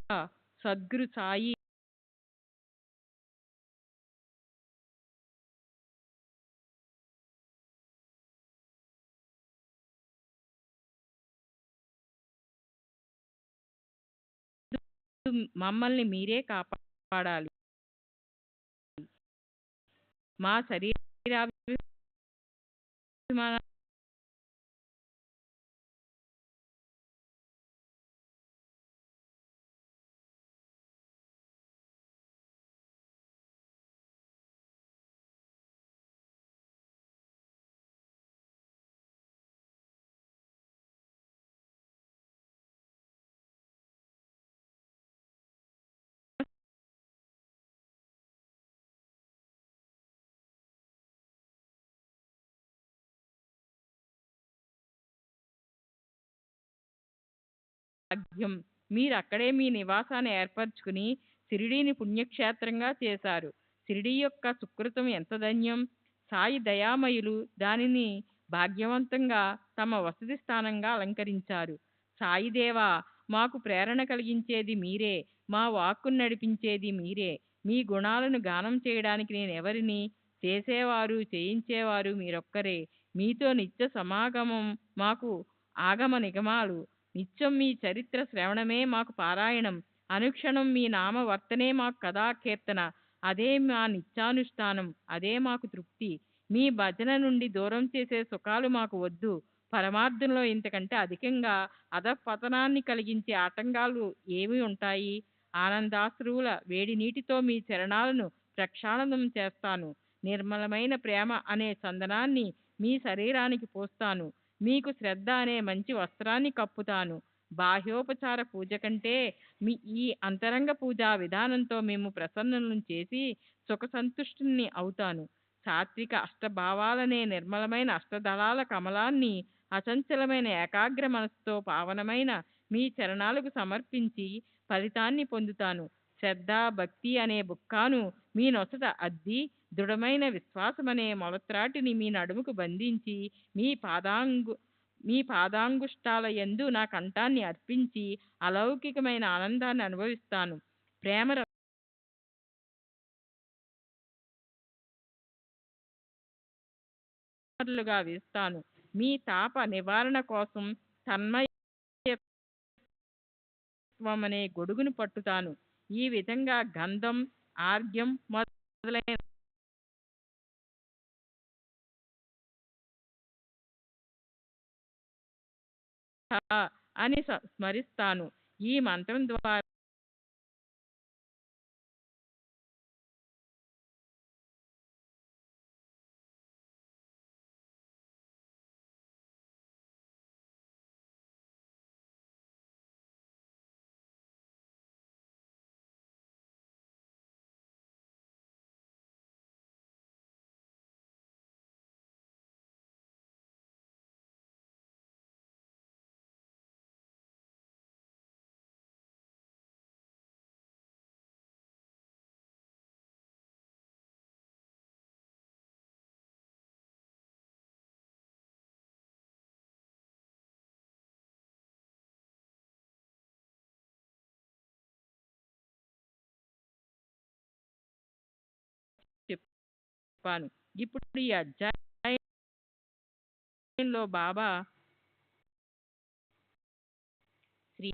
G: సద్గురు సాయి మమ్మల్ని మీరే కాపాడాలి. మా శరీరాభిమాన భాగ్యం. మీరక్కడే మీ నివాసాన్ని ఏర్పరచుకుని షిరిడీని పుణ్యక్షేత్రంగా చేశారు. షిరిడీ యొక్క సుకృతం ఎంత ధన్యం. సాయి దయామయులు దానిని భాగ్యవంతంగా తమ వసతి స్థానంగా అలంకరించారు. సాయిదేవా, మాకు ప్రేరణ కలిగించేది మీరే, మా వాక్కును నడిపించేది మీరే. మీ గుణాలను గానం చేయడానికి నేనెవరిని? చేసేవారు చేయించేవారు మీరొక్కరే. మీతో నిత్య సమాగమం మాకు ఆగమ నిగమాలు. నిత్యం మీ చరిత్ర శ్రవణమే మాకు పారాయణం. అనుక్షణం మీ నామవర్తనే మాకు కథా కీర్తన. అదే మా నిత్యానుష్ఠానం. అదే మాకు తృప్తి. మీ భజన నుండి దూరం చేసే సుఖాలు మాకు వద్దు. పరమార్థంలో ఇంతకంటే అధికంగా అధపతనాన్ని కలిగించే ఆటంకాలు ఏమి ఉంటాయి? ఆనందాశ్రువుల వేడి నీటితో మీ చరణాలను ప్రక్షాళనం చేస్తాను. నిర్మలమైన ప్రేమ అనే చందనాన్ని మీ శరీరానికి పోస్తాను. మీకు శ్రద్ధ అనే మంచి వస్త్రాన్ని కప్పుతాను. బాహ్యోపచార పూజ కంటే మీ ఈ అంతరంగ పూజా విధానంతో మేము ప్రసన్నులను చేసి సుఖ సంతుష్టుని అవుతాను. సాత్విక అష్టభావాలనే నిర్మలమైన అష్టదళాల కమలాన్ని అచంచలమైన ఏకాగ్ర మనసుతో పావనమైన మీ చరణాలకు సమర్పించి ఫలితాన్ని పొందుతాను. శ్రద్ధ భక్తి అనే బుక్కాను మీ నొసట అద్ది దృఢమైన విశ్వాసమనే మొలత్రాటిని మీ నడుముకు బంధించి మీ పాదాంగుష్టాల యందు నా కంఠాన్ని అర్పించి అలౌకికమైన ఆనందాన్ని అనుభవిస్తాను. ప్రేమ రలుగా వేస్తాను. మీ తాప నివారణ కోసం తన్మయత్వమనే గొడుగును పట్టుతాను. ఈ విధంగా గంధం, ఆర్ఘ్యం మొదలైన అని స్మరిస్తాను. ఈ మంత్రం ద్వారా చెప్పాను. ఇప్పుడు ఈ అధ్యాయంలో బాబా శ్రీ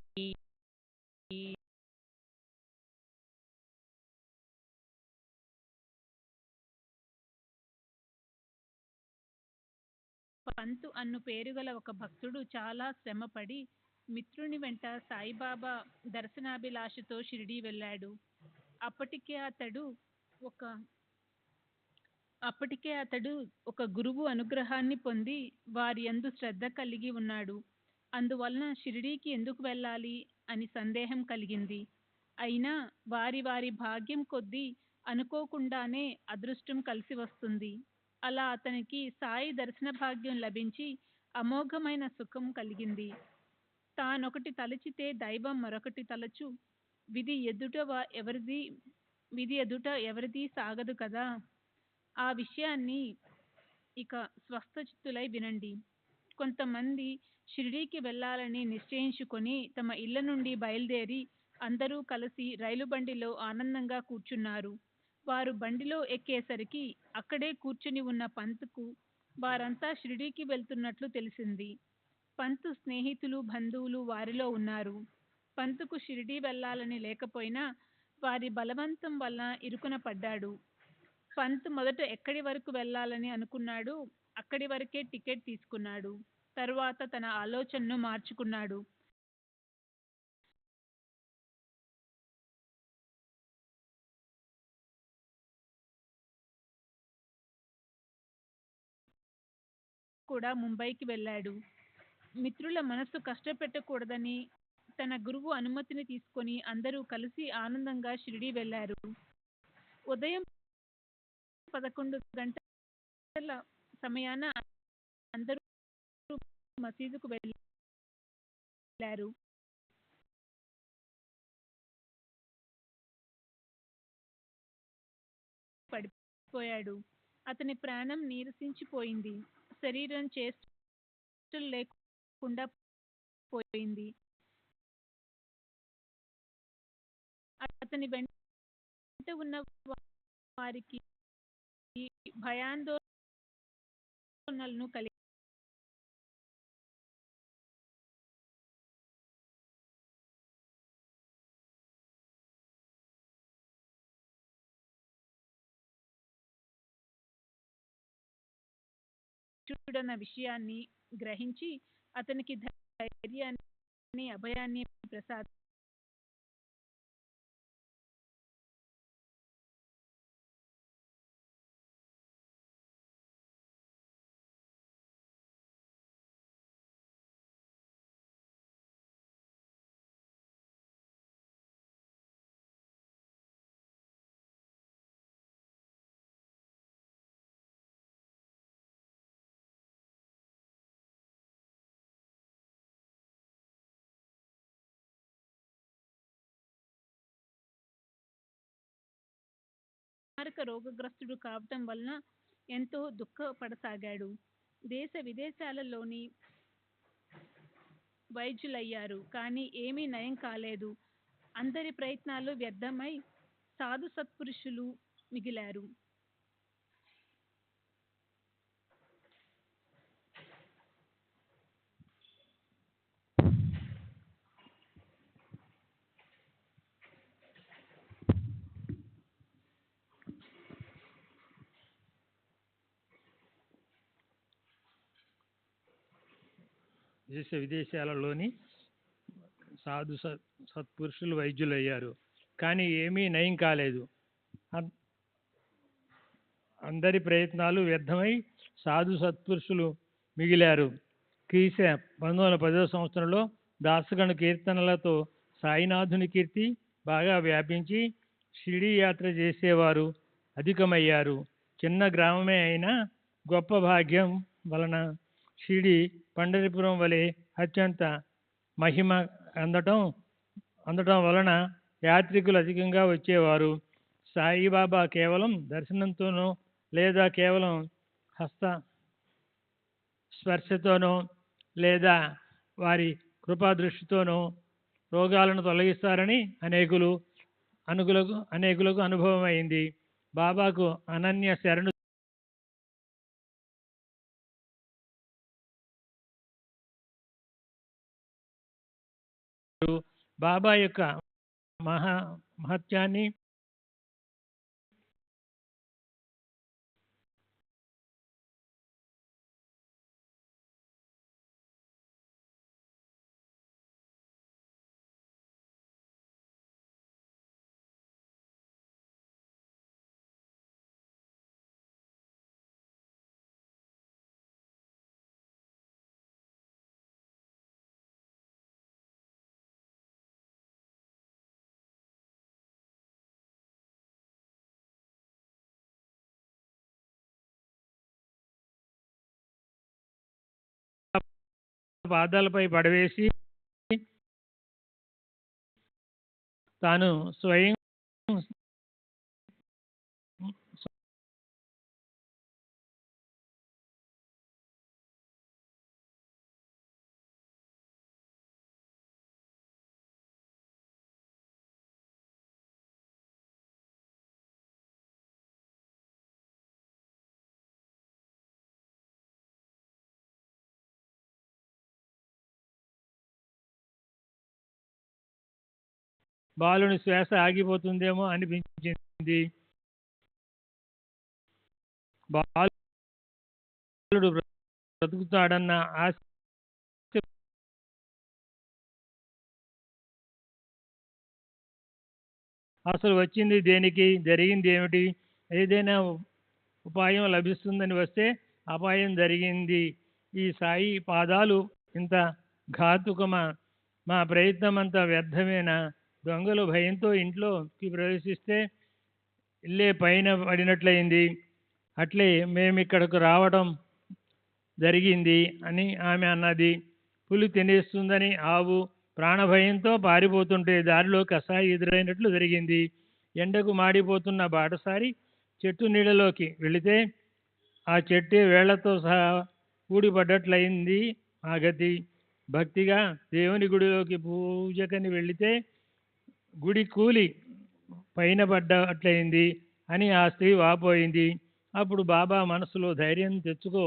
H: పంతు అన్ను పేరుగల ఒక భక్తుడు చాలా శ్రమపడి మిత్రుని వెంట సాయిబాబా దర్శనాభిలాషతో షిరిడీ వెళ్ళాడు. అప్పటికే అతడు ఒక అప్పటికే అతడు ఒక గురువు అనుగ్రహాన్ని పొంది వారి యందు శ్రద్ధ కలిగి ఉన్నాడు. అందువలన షిరిడీకి ఎందుకు వెళ్ళాలి అని సందేహం కలిగింది. అయినా వారి వారి భాగ్యం కొద్దీ అనుకోకుండానే అదృష్టం కలిసి వస్తుంది. అలా అతనికి సాయి దర్శన భాగ్యం లభించి అమోఘమైన సుఖం కలిగింది. తానొకటి తలచితే దైవం మరొకటి తలచు. విధి ఎదుట ఎవరిది సాగదు కదా. ఆ విషయాన్ని ఇక స్వస్థచిత్తులై వినండి. కొంతమంది షిరిడీకి వెళ్ళాలని నిశ్చయించుకొని తమ ఇళ్ల నుండి బయలుదేరి అందరూ కలిసి రైలు బండిలో ఆనందంగా కూర్చున్నారు. వారు బండిలో ఎక్కేసరికి అక్కడే కూర్చుని ఉన్న పంతుకు వారంతా షిరిడీకి వెళ్తున్నట్లు తెలిసింది. పంతు స్నేహితులు బంధువులు వారిలో ఉన్నారు. పంతుకు షిరిడీ వెళ్ళాలని లేకపోయినా వారి బలవంతం వల్ల ఇరుకున పడ్డాడు. పంత్ మొదట ఎక్కడి వరకు వెళ్ళాలని అనుకున్నాడు, అక్కడి వరకే టికెట్ తీసుకున్నాడు. తరువాత తన ఆలోచనను మార్చుకున్నాడు. కూడా ముంబైకి వెళ్ళాడు. మిత్రుల మనసు కష్టపెట్టకూడదని తన గురువు అనుమతిని తీసుకొని అందరూ కలిసి ఆనందంగా షిరిడీ వెళ్ళారు. ఉదయం 11 గంటల సమయాన అందరూ మసీదుకు వెళ్ళారు. పడిపోయాడు. అతని ప్రాణం నీరసించిపోయింది. శరీరం చేష్టలు లేకుండా పోయింది. అతని వెంట ఉన్న వారికి భయాందోళనలను కలిగి చూడన్న విషయాన్ని గ్రహించి అతనికి ధైర్యాన్ని అభయాన్ని ప్రసాదించాడు. మారక రోగగ్రస్తుడు కావటం వలన ఎంతో దుఃఖపడసాగాడు. దేశ విదేశాలలోని వైద్యులయ్యారు, కానీ ఏమీ నయం కాలేదు. అందరి ప్రయత్నాలు వ్యర్థమై సాధు సత్పురుషులు మిగిలారు.
I: దేశ విదేశాలలోని సాధు సత్పురుషులు వైద్యులయ్యారు, కానీ ఏమీ నయం కాలేదు. అందరి ప్రయత్నాలు వ్యర్థమై సాధు సత్పురుషులు మిగిలారు. క్రీశ 1910వ సంవత్సరంలో దాసగణ కీర్తనలతో సాయినాథుని కీర్తి బాగా వ్యాపించి షిరిడీ యాత్ర చేసేవారు అధికమయ్యారు. చిన్న గ్రామమే అయినా గొప్ప భాగ్యం వలన షిరిడీ పండరిపురం వలె అత్యంత మహిమ అందటం వలన యాత్రికులు అధికంగా వచ్చేవారు. సాయిబాబా కేవలం దర్శనంతోనో లేదా కేవలం హస్త స్పర్శతోనో లేదా వారి కృపాదృష్టితోనో రోగాలను తొలగిస్తారని అనేకులకు అనుభవం అయింది. బాబాకు అనన్య శరణు బాబా యొక్క మహత్యాన్ని పాదాలపై పడవేసి తాను స్వయం బాలుని శ్వాస ఆగిపోతుందేమో అనిపించింది. బాలుడు బ్రతుకుతాడన్న ఆశ అసలు వచ్చింది దేనికి, జరిగింది ఏమిటి? ఏదైనా ఉపాయం లభిస్తుందని వస్తే అపాయం జరిగింది. ఈ సాయి పాదాలు ఇంత ఘాతుకమా? మా ప్రయత్నం అంతా వ్యర్థమేనా? దొంగలు భయంతో ఇంట్లోకి ప్రవేశిస్తే ఇల్లే పైన పడినట్లయింది. అట్లే మేమిక్కడకు రావటం జరిగింది అని ఆమె అన్నది. పులి తినేస్తుందని ఆవు ప్రాణభయంతో పారిపోతుంటే దారిలో కసాయి ఎదురైనట్లు జరిగింది. ఎండకు మాడిపోతున్న బాటసారి చెట్టు నీళ్ళలోకి వెళితే ఆ చెట్టే వేళ్లతో సహా ఊడిపడ్డట్లయింది ఆ గతి. భక్తిగా దేవుని గుడిలోకి పూజకని వెళితే గుడి కూలి పైన పడ్డట్లయింది అని ఆ స్త్రీ వాపోయింది. అప్పుడు బాబా మనసులో ధైర్యం తెచ్చుకో,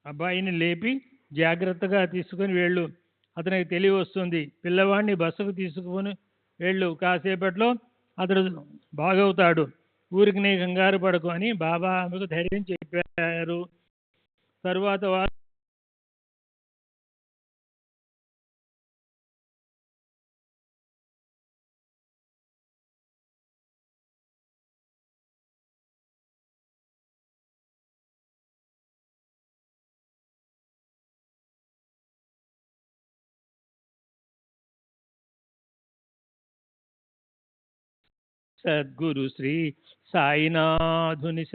I: అబ్బాయిని లేపి జాగ్రత్తగా తీసుకుని వెళ్ళు, అతనికి తెలివి వస్తుంది. పిల్లవాడిని బస్సుకు తీసుకుని వెళ్ళు, కాసేపట్లో అతడు బాగవుతాడు, ఊరికి నీ కంగారు పడకు అని బాబా ఆమెకు ధైర్యం చెప్పారు. తరువాత వారు సద్గురు శ్రీ సాయినాథుని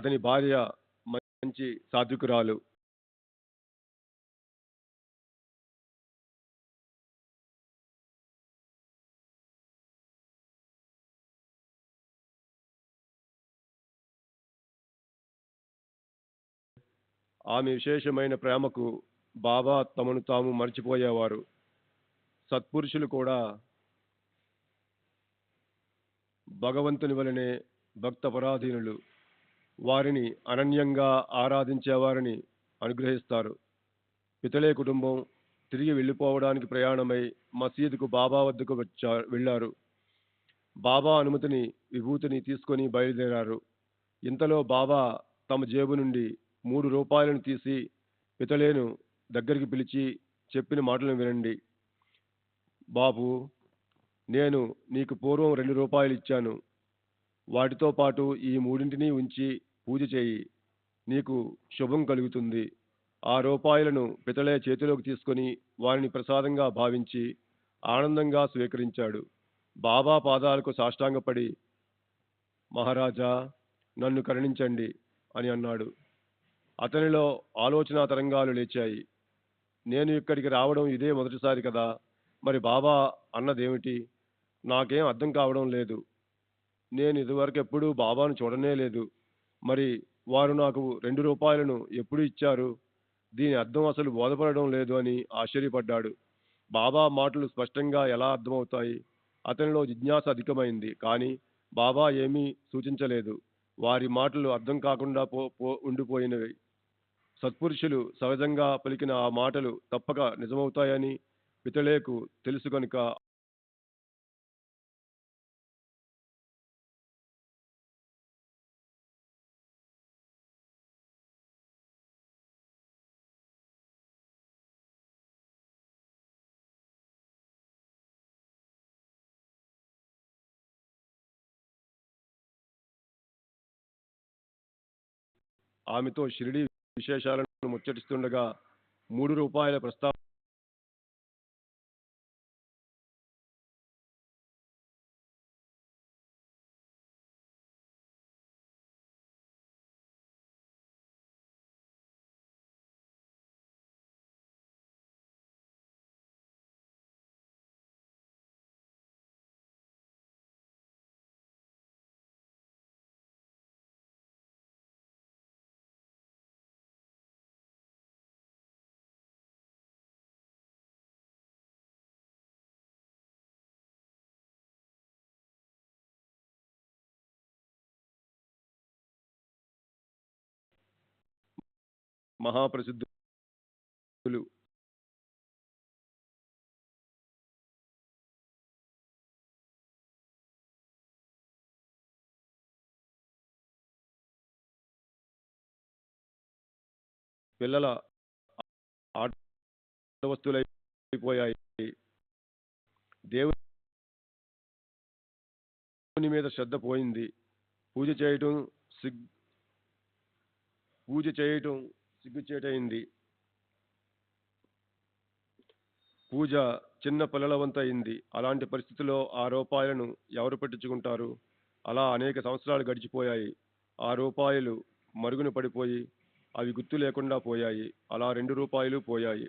J: అతని భార్య మంచి సాత్వికురాలు. ఆమె విశేషమైన ప్రేమకు బాబా తమను తాము మర్చిపోయేవారు. సత్పురుషులు కూడా భగవంతుని వలనే భక్త పరాధీనులు. వారిని అనన్యంగా ఆరాధించేవారిని అనుగ్రహిస్తారు. పితలే కుటుంబం తిరిగి వెళ్ళిపోవడానికి ప్రయాణమై మసీదుకు బాబా వద్దకు వెళ్ళారు. బాబా అనుమతిని విభూతిని తీసుకొని బయలుదేరారు. ఇంతలో బాబా తమ జేబు నుండి 3 రూపాయలను తీసి పితలేను దగ్గరికి పిలిచి చెప్పిన మాటలను వినండి. బాబు, నేను నీకు పూర్వం 2 రూపాయలు ఇచ్చాను. వాటితో పాటు ఈ 3ంటిని ఉంచి పూజ చేయి, నీకు శుభం కలుగుతుంది. ఆ రూపాయలను పితలే చేతిలోకి తీసుకొని వారిని ప్రసాదంగా భావించి ఆనందంగా స్వీకరించాడు. బాబా పాదాలకు సాష్టాంగపడి, మహారాజా, నన్ను కరుణించండి అని అన్నాడు. అతనిలో ఆలోచన తరంగాలు లేచాయి. నేను ఇక్కడికి రావడం ఇదే మొదటిసారి కదా, మరి బాబా అన్నదేమిటి? నాకేం అర్థం కావడం లేదు. నేను ఇదివరకు ఎప్పుడూ బాబాను చూడనే లేదు. మరి వారు నాకు 2 రూపాయలను ఎప్పుడు ఇచ్చారు? దీని అర్థం అసలు బోధపడడం లేదు అని ఆశ్చర్యపడ్డాడు. బాబా మాటలు స్పష్టంగా ఎలా అర్థమవుతాయి? అతనిలో జిజ్ఞాస అధికమైంది. కానీ బాబా ఏమీ సూచించలేదు. వారి మాటలు అర్థం కాకుండా ఉండిపోయినవి. సత్పురుషులు సహజంగా పలికిన ఆ మాటలు తప్పక నిజమవుతాయని పితలేకు తెలుసు కనుక ఆమెతో షిరిడి విశేషాలను ముచ్చటిస్తుండగా 3 రూపాయల ప్రస్తావన మహాప్రసిద్ధులు. పిల్లల ఆట వస్తువులైపోయాయి. దేవుని మీద శ్రద్ధ పోయింది. పూజ చేయటం సిగ్గుచేటైంది. పూజ చిన్న పిల్లల వంతు అయింది. అలాంటి పరిస్థితుల్లో ఆ రూపాయలను ఎవరు పట్టించుకుంటారు? అలా అనేక సంవత్సరాలు గడిచిపోయాయి. ఆ రూపాయలు మరుగున పడిపోయి అవి గుర్తు లేకుండా పోయాయి. అలా 2 రూపాయలు పోయాయి.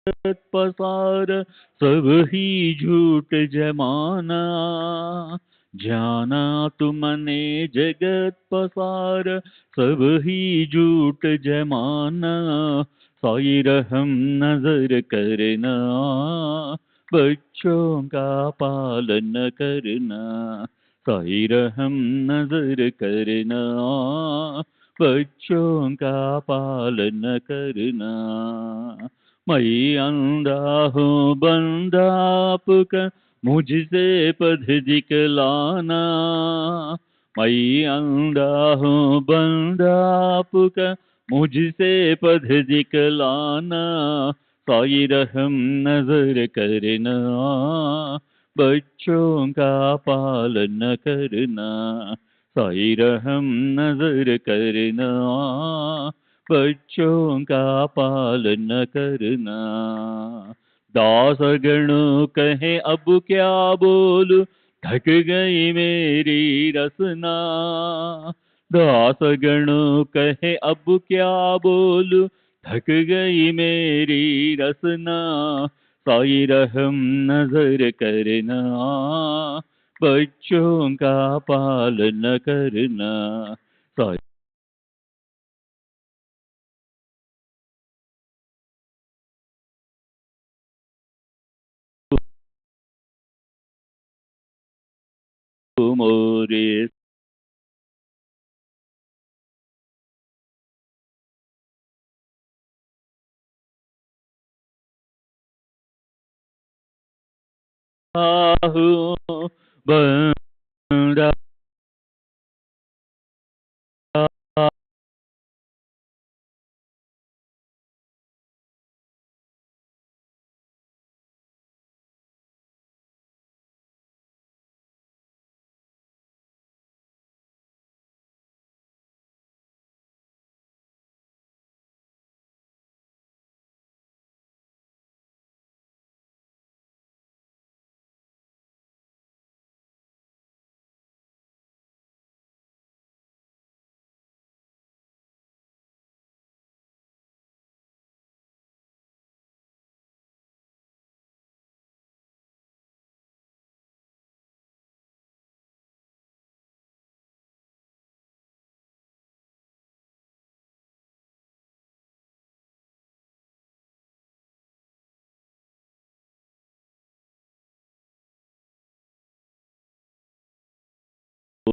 C: पसार सब ही झूठ जमाना। जाना तुमने जगत पसार सब ही झूठ जमाना। साई रहम नजर करना बच्चों का पालन करना। साई रहम नजर करना बच्चों का पालन करना। मैं अंधा हूँ बंदा आपका मुझसे पथ दिखलाना। मैं अंधा हूँ बंदा आपका मुझसे पथ दिखलाना। साई रहम नजर करना बच्चों का पालन करना। साई रहम नजर करना बच्चों का पालन करना। दास गणों कहे अब क्या बोलूं थक गई मेरी रसना। दास गणों कहे अब क्या बोलूं थक गई मेरी रसना। साई रहम नजर करना बच्चों का पालन करना। साई मोरे साहू बंदा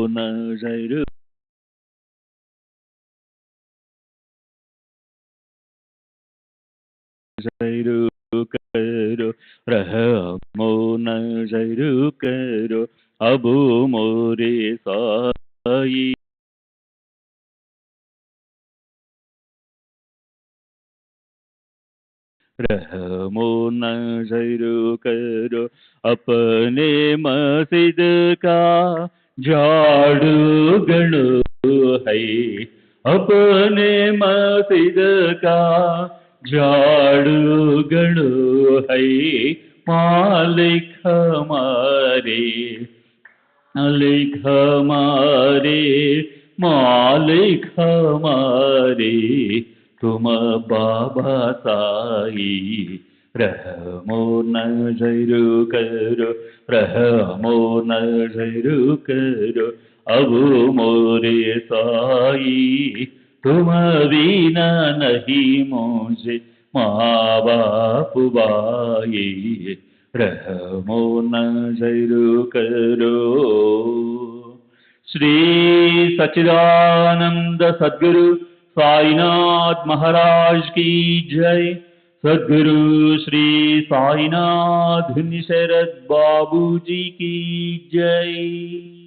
C: नजर करो रहमो नजर करो अब मोरे साई। रहमो नजर करो अपने मस्जिद का झाड़ू गणो है। अपने मस्जिद का झाड़ू गणो है। मालिक हमारे मालिक हमारे मालिक हमारे तुम बाबा साई। रहमो नजर करो रहमो नजर करो अब मोरे साई। तुम बिना नहीं मुझे माँ बाप भाई। रहमो नजर करो। श्री सच्चिदानंद सद्गुरु साईनाथ महाराज की जय। सद्गुरु श्री साईनाथ शरद बाबू जी की जय।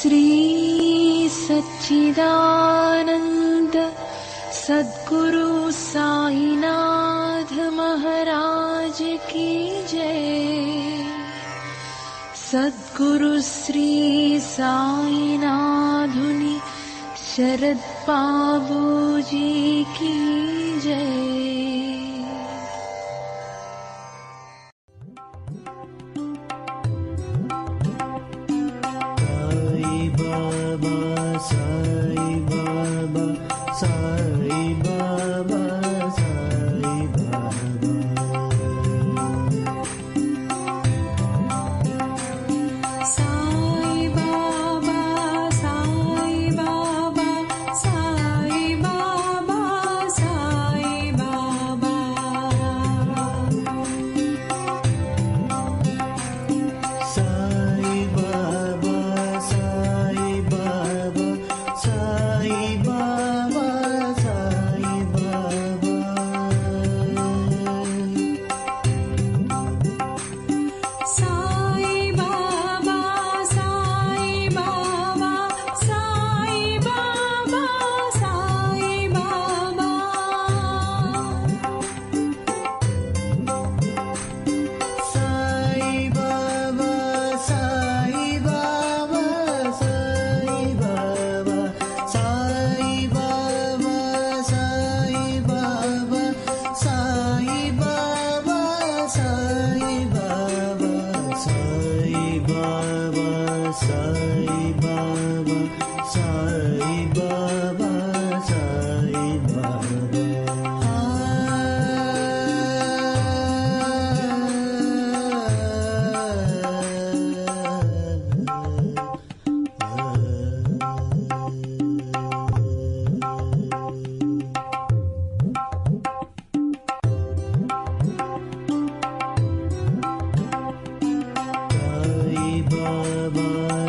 K: श्री सच्चिदानंद सद्गुरु साईनाथ महाराज की जय। सद्गुरु श्री साईनाथुनि शरद बाबूजी की जय।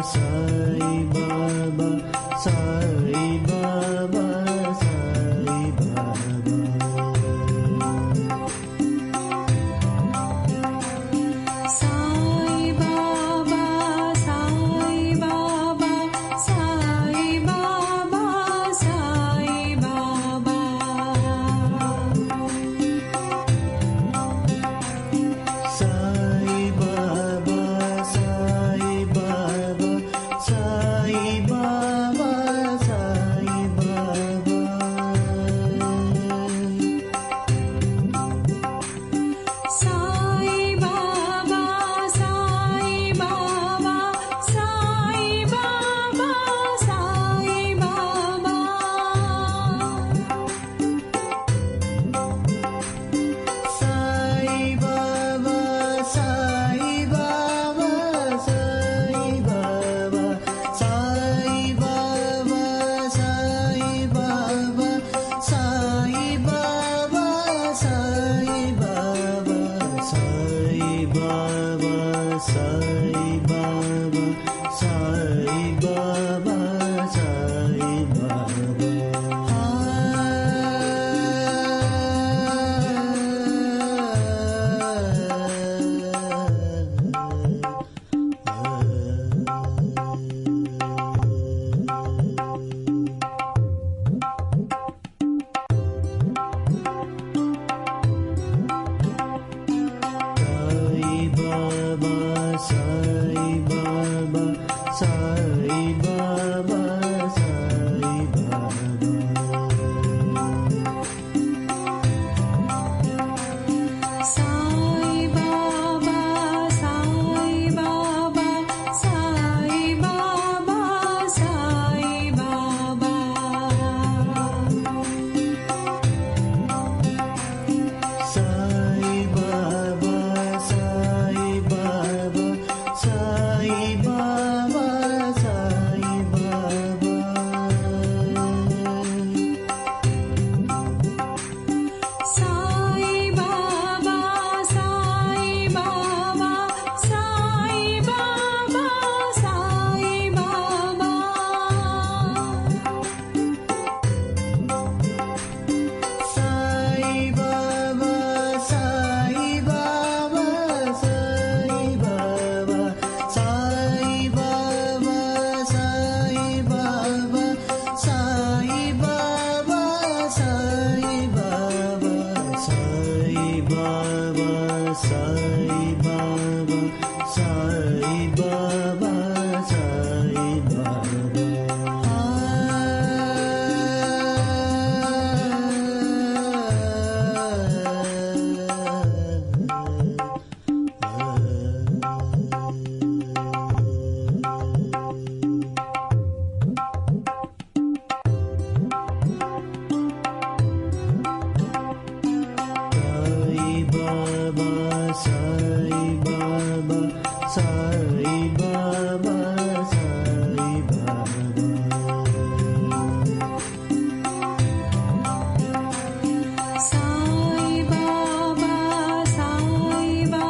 L: Sai